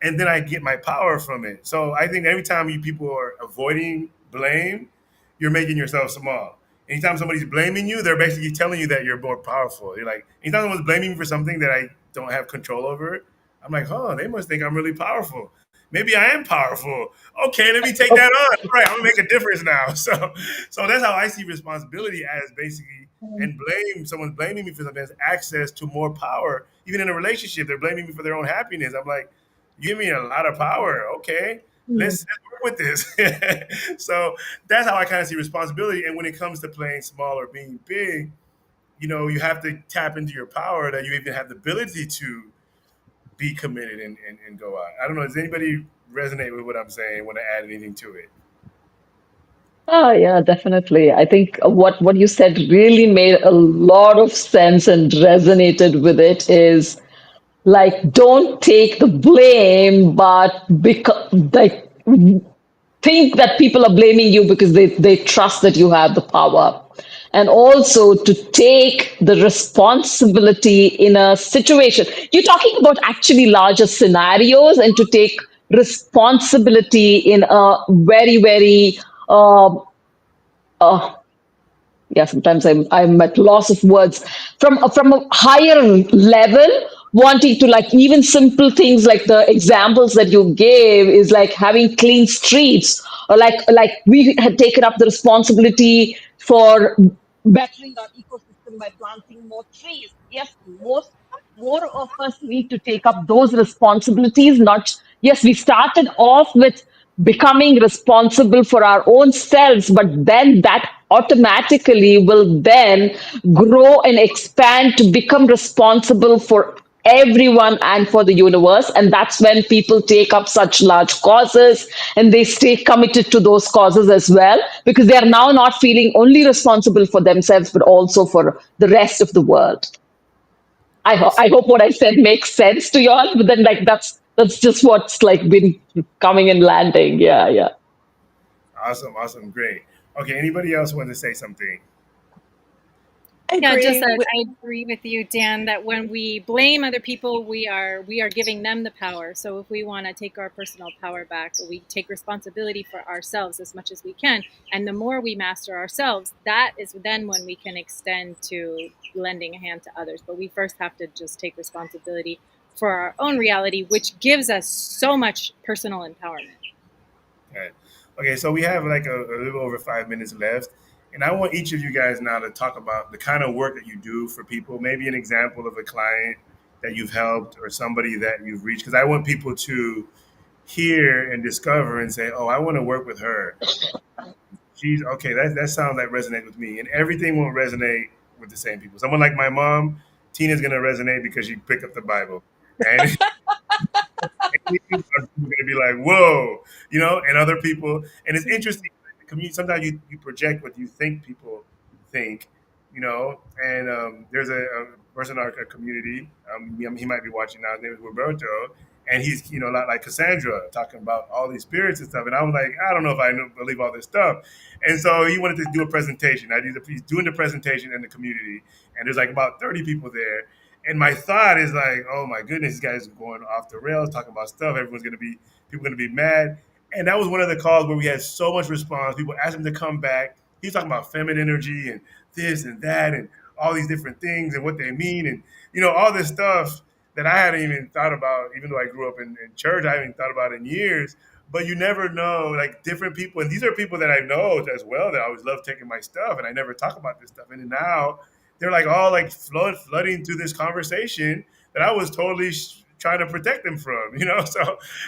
and then I get my power from it. So I think every time you people are avoiding blame, you're making yourself small. Anytime somebody's blaming you, they're basically telling you that you're more powerful. You're like, anytime someone's blaming me for something that I don't have control over, I'm like, oh, they must think I'm really powerful. Maybe I am powerful. Okay, let me take that on. All right, I'm gonna make a difference now. So that's how I see responsibility as basically, and blame. Someone's blaming me for something as access to more power. Even in a relationship, they're blaming me for their own happiness. I'm like, you give me a lot of power. Okay, let's work with this. So that's how I kind of see responsibility. And when it comes to playing small or being big, you have to tap into your power that you even have the ability to be committed and go out. I don't know. Does anybody resonate with what I'm saying? Want to add anything to it? Oh, yeah, definitely. I think what you said really made a lot of sense and resonated with it is like, don't take the blame, but like, think that people are blaming you because they trust that you have the power. And also to take the responsibility in a situation. You're talking about actually larger scenarios and to take responsibility in a very, very uh, yeah, sometimes I'm at loss of words, from a higher level, wanting to, like, even simple things like the examples that you gave is like having clean streets, or like we had taken up the responsibility for bettering our ecosystem by planting more trees. Yes, more of us need to take up those responsibilities. Not, yes, we started off with becoming responsible for our own selves, but then that automatically will then grow and expand to become responsible for everyone and for the universe. And that's when people take up such large causes and they stay committed to those causes as well, because they are now not feeling only responsible for themselves but also for the rest of the world. I Awesome. hope what I said makes sense to y'all, but then, like, that's just what's like been coming and landing. Yeah, yeah. Awesome. Great. Okay. Anybody else want to say something? I Yeah, just agree that with I agree with you, Dan, that when we blame other people, we are giving them the power. So if we want to take our personal power back, we take responsibility for ourselves as much as we can. And the more we master ourselves, that is then when we can extend to lending a hand to others. But we first have to just take responsibility for our own reality, which gives us so much personal empowerment. Okay. Okay, so we have like a little over 5 minutes left. And I want each of you guys now to talk about the kind of work that you do for people, maybe an example of a client that you've helped or somebody that you've reached. Because I want people to hear and discover and say, oh, I want to work with her. She's okay, that sounds like resonate with me. And everything won't resonate with the same people. Someone like my mom, Tina's going to resonate because she picked up the Bible. And people are going to be like, whoa, and other people. And it's interesting. The community, sometimes you project what you think people think, and there's a person in our community. He might be watching now. His name is Roberto. And he's, a lot like Cassandra, talking about all these spirits and stuff. And I was like, I don't know if believe all this stuff. And so he wanted to do a presentation. He's doing the presentation in the community. And there's like about 30 people there. And my thought is like, oh my goodness, this guy's going off the rails, talking about stuff. People gonna be mad. And that was one of the calls where we had so much response. People asked him to come back. He was talking about feminine energy and this and that and all these different things and what they mean and all this stuff that I hadn't even thought about. Even though I grew up in church, I haven't thought about in years. But you never know, like different people, and these are people that I know as well that I always love taking my stuff, and I never talk about this stuff. And now they're like all like flooding through this conversation that I was totally trying to protect them from.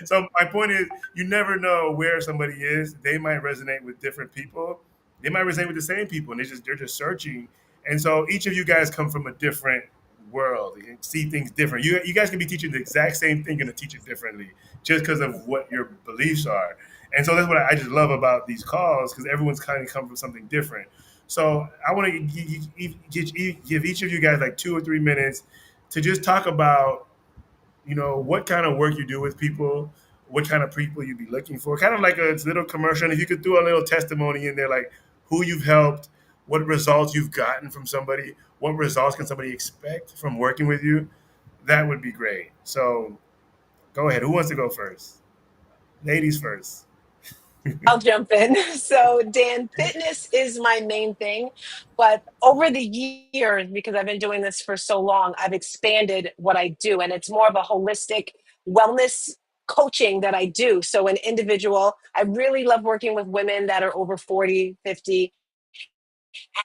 So my point is, you never know where somebody is. They might resonate with different people. They might resonate with the same people, and they're just searching. And so each of you guys come from a different world. You can see things different. You guys can be teaching the exact same thing and teach it differently just because of what your beliefs are. And so that's what I just love about these calls, because everyone's kind of come from something different. So I want to give each of you guys like 2 or 3 minutes to just talk about, what kind of work you do with people, what kind of people you'd be looking for, kind of like a little commercial. And if you could throw a little testimony in there, like who you've helped, what results you've gotten from somebody, what results can somebody expect from working with you, that would be great. So go ahead. Who wants to go first? Ladies first. I'll jump in. So, Dan, fitness is my main thing. But over the years, because I've been doing this for so long, I've expanded what I do. And it's more of a holistic wellness coaching that I do. So, an individual, I really love working with women that are over 40, 50,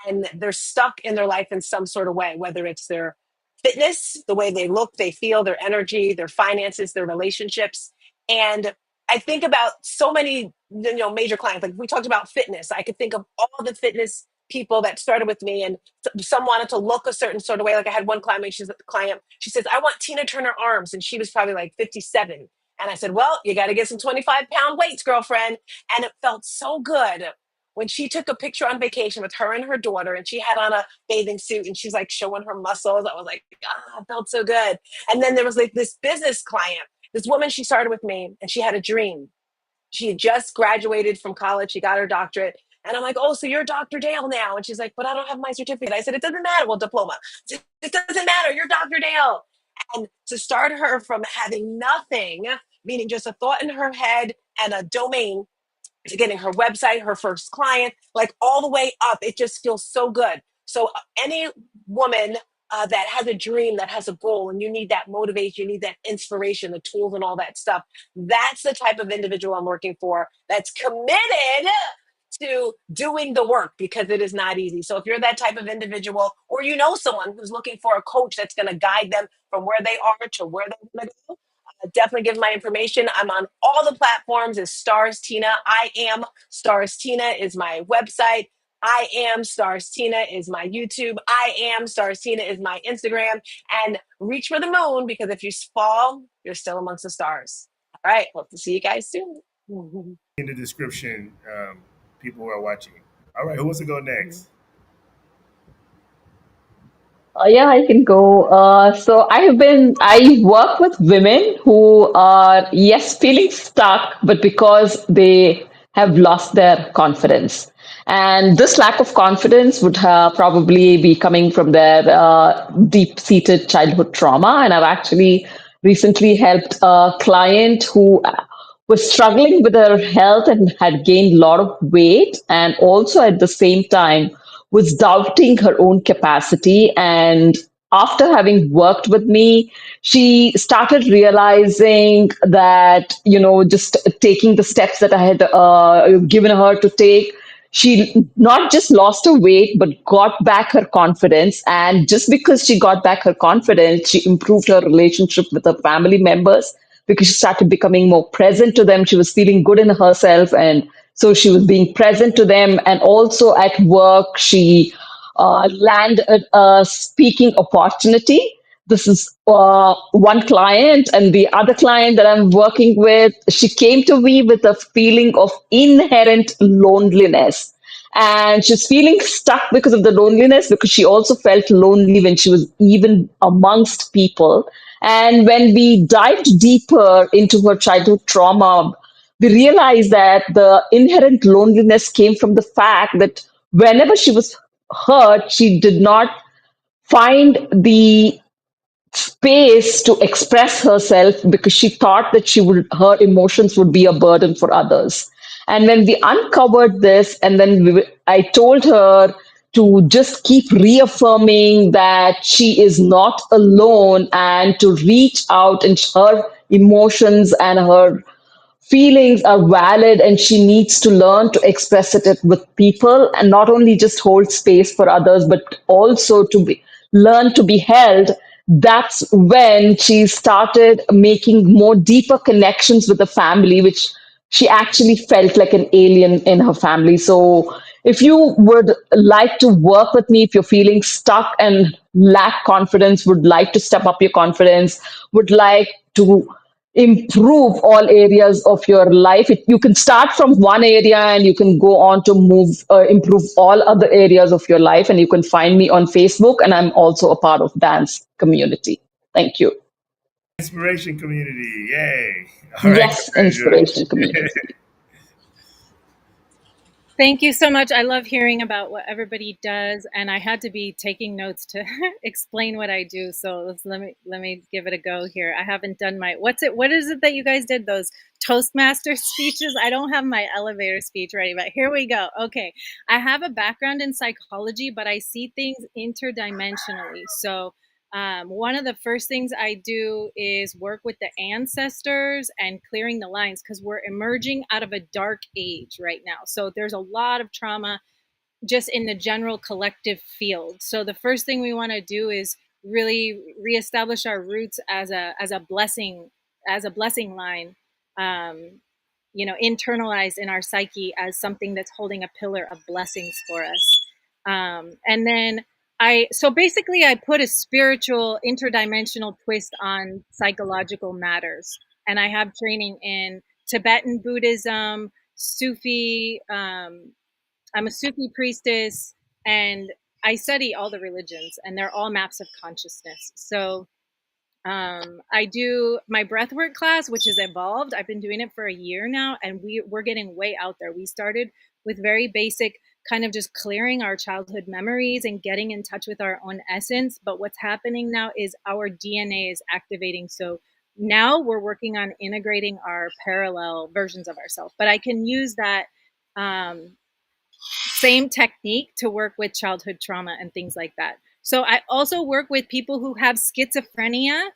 and they're stuck in their life in some sort of way, whether it's their fitness, the way they look, they feel, their energy, their finances, their relationships. And I think about so many, major clients. Like we talked about fitness. I could think of all the fitness people that started with me, and some wanted to look a certain sort of way. Like I had one client, she says, I want Tina Turner arms. And she was probably like 57. And I said, well, you got to get some 25-pound weights, girlfriend. And it felt so good when she took a picture on vacation with her and her daughter, and she had on a bathing suit and she's like showing her muscles. I was like, it felt so good. And then there was like this business client, this woman, she started with me and she had a dream. She had just graduated from college. She got her doctorate. And I'm like, oh, so you're Dr. Dale now. And she's like, but I don't have my certificate. I said, it doesn't matter. Well, diploma. It doesn't matter. You're Dr. Dale. And to start her from having nothing, meaning just a thought in her head and a domain, to getting her website, her first client, like all the way up. It just feels so good. So any woman that has a dream, that has a goal, and you need that motivation, you need that inspiration, the tools and all that stuff, that's the type of individual I'm working for, that's committed to doing the work, because it is not easy. So if you're that type of individual, or you know someone who's looking for a coach that's going to guide them from where they are to where they're going to go, definitely give my information. I'm on all the platforms as StarzTina. I am StarzTina is my website. I am StarzTina is my YouTube. I am StarzTina is my Instagram. And reach for the moon, because if you fall, you're still amongst the stars. All right. Hope to see you guys soon. In the description, people who are watching. All right, who wants to go next? Yeah, I can go. I work with women who are, yes, feeling stuck, but because they have lost their confidence. And this lack of confidence would probably be coming from their deep seated childhood trauma. And I've actually recently helped a client who was struggling with her health and had gained a lot of weight, and also at the same time was doubting her own capacity. And after having worked with me, she started realizing that, just taking the steps that I had given her to take, she not just lost her weight, but got back her confidence. And just because she got back her confidence, she improved her relationship with her family members, because she started becoming more present to them. She was feeling good in herself. And so she was being present to them. And also at work, she landed a speaking opportunity. This is one client, and the other client that I'm working with, she came to me with a feeling of inherent loneliness. And she's feeling stuck because of the loneliness, because she also felt lonely when she was even amongst people. And when we dived deeper into her childhood trauma, we realized that the inherent loneliness came from the fact that whenever she was hurt, she did not find the space to express herself, because she thought that her emotions would be a burden for others. And when we uncovered this, and then I told her to just keep reaffirming that she is not alone, and to reach out, and her emotions and her feelings are valid, and she needs to learn to express it with people, and not only just hold space for others, but also learn to be held. That's when she started making more deeper connections with the family, which she actually felt like an alien in her family. So if you would like to work with me, if you're feeling stuck and lack confidence, would like to step up your confidence, would like to improve all areas of your life. You can start from one area and you can go on to improve all other areas of your life. And you can find me on Facebook, and I'm also a part of dance community. Thank you. Inspiration community, yay! All right, Yes, inspiration community. Thank you so much. I love hearing about what everybody does, and I had to be taking notes to explain what I do. So let me give it a go here. I haven't done my what is it that you guys did, those Toastmaster speeches? I don't have my elevator speech ready, but here we go. Okay. I have a background in psychology, but I see things interdimensionally. So one of the first things I do is work with the ancestors and clearing the lines because we're emerging out of a dark age right now. So there's a lot of trauma just in the general collective field. So the first thing we want to do is really reestablish our roots as a blessing line, um, internalized in our psyche as something that's holding a pillar of blessings for us. And then so basically I put a spiritual interdimensional twist on psychological matters. And I have training in Tibetan Buddhism, Sufi, I'm a Sufi priestess, and I study all the religions, and they're all maps of consciousness. So I do my breathwork class, which has evolved. I've been doing it for a year now, and we're getting way out there. We started with very basic, kind of just clearing our childhood memories and getting in touch with our own essence. But what's happening now is our DNA is activating. So now we're working on integrating our parallel versions of ourselves. But I can use that same technique to work with childhood trauma and things like that. So I also work with people who have schizophrenia,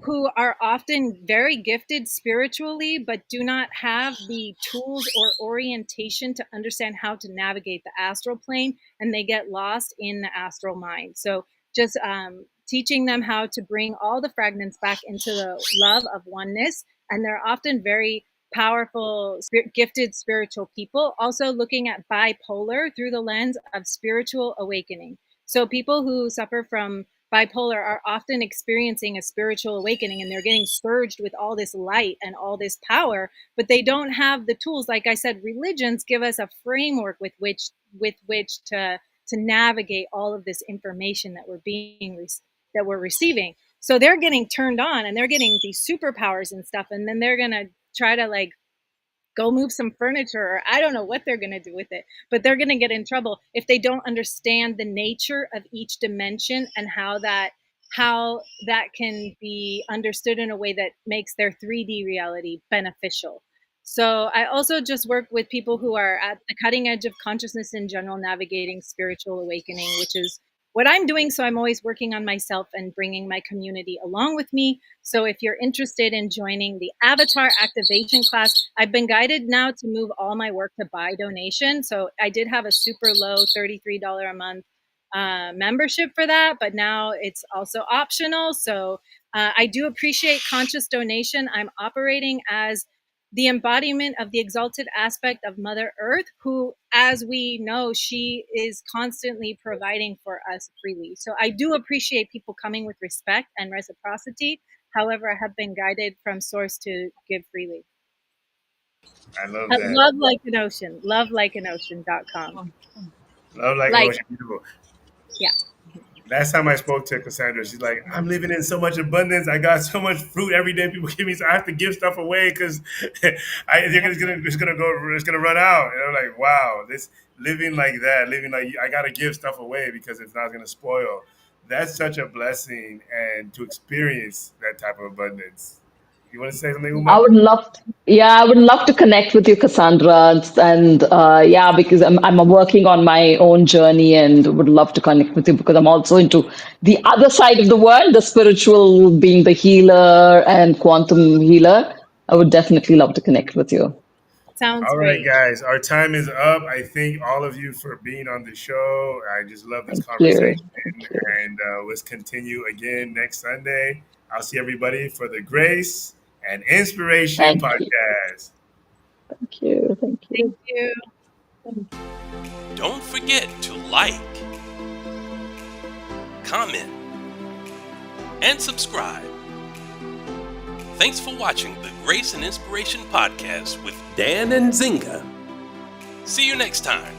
who are often very gifted spiritually, but do not have the tools or orientation to understand how to navigate the astral plane, and they get lost in the astral mind. So just teaching them how to bring all the fragments back into the love of oneness. And they're often very powerful, gifted spiritual people, also looking at bipolar through the lens of spiritual awakening. So people who suffer from bipolar are often experiencing a spiritual awakening, and they're getting surged with all this light and all this power, but they don't have the tools. Like I said, religions give us a framework with which to navigate all of this information that we're receiving. So they're getting turned on, and they're getting these superpowers and stuff, and then they're gonna try to like go move some furniture, or I don't know what they're going to do with it, but they're going to get in trouble if they don't understand the nature of each dimension and how that can be understood in a way that makes their 3D reality beneficial. So I also just work with people who are at the cutting edge of consciousness in general, navigating spiritual awakening, which is what I'm doing. So I'm always working on myself and bringing my community along with me. So if you're interested in joining the Avatar Activation class, I've been guided now to move all my work to by donation. So I did have a super low $33 a month membership for that, but now it's also optional. So I do appreciate conscious donation. I'm operating as the embodiment of the exalted aspect of Mother Earth, who, as we know, she is constantly providing for us freely. So I do appreciate people coming with respect and reciprocity. However, I have been guided from source to give freely. I love that. Love like an ocean. Lovelikeanocean.com. Love like an ocean. Beautiful. Yeah. Last time I spoke to Cassandra, she's like, I'm living in so much abundance. I got so much fruit every day people give me, so I have to give stuff away because it's gonna run out. And I'm like, wow, this living like I gotta give stuff away because it's not gonna spoil. That's such a blessing, and to experience that type of abundance. You want to say something, Uma? I would love to connect with you, Cassandra, and because I'm working on my own journey and would love to connect with you because I'm also into the other side of the world, the spiritual, being the healer and quantum healer. I would definitely love to connect with you. Sounds all right, great. Guys, our time is up. I thank all of you for being on the show. I just love this Thank you. conversation. And let's continue again next Sunday. I'll see everybody for the Grace and Inspiration podcast. Thank you. Thank you. Don't forget to like, comment, and subscribe. Thanks for watching the Grace and Inspiration podcast with Dan Nzinga. See you next time.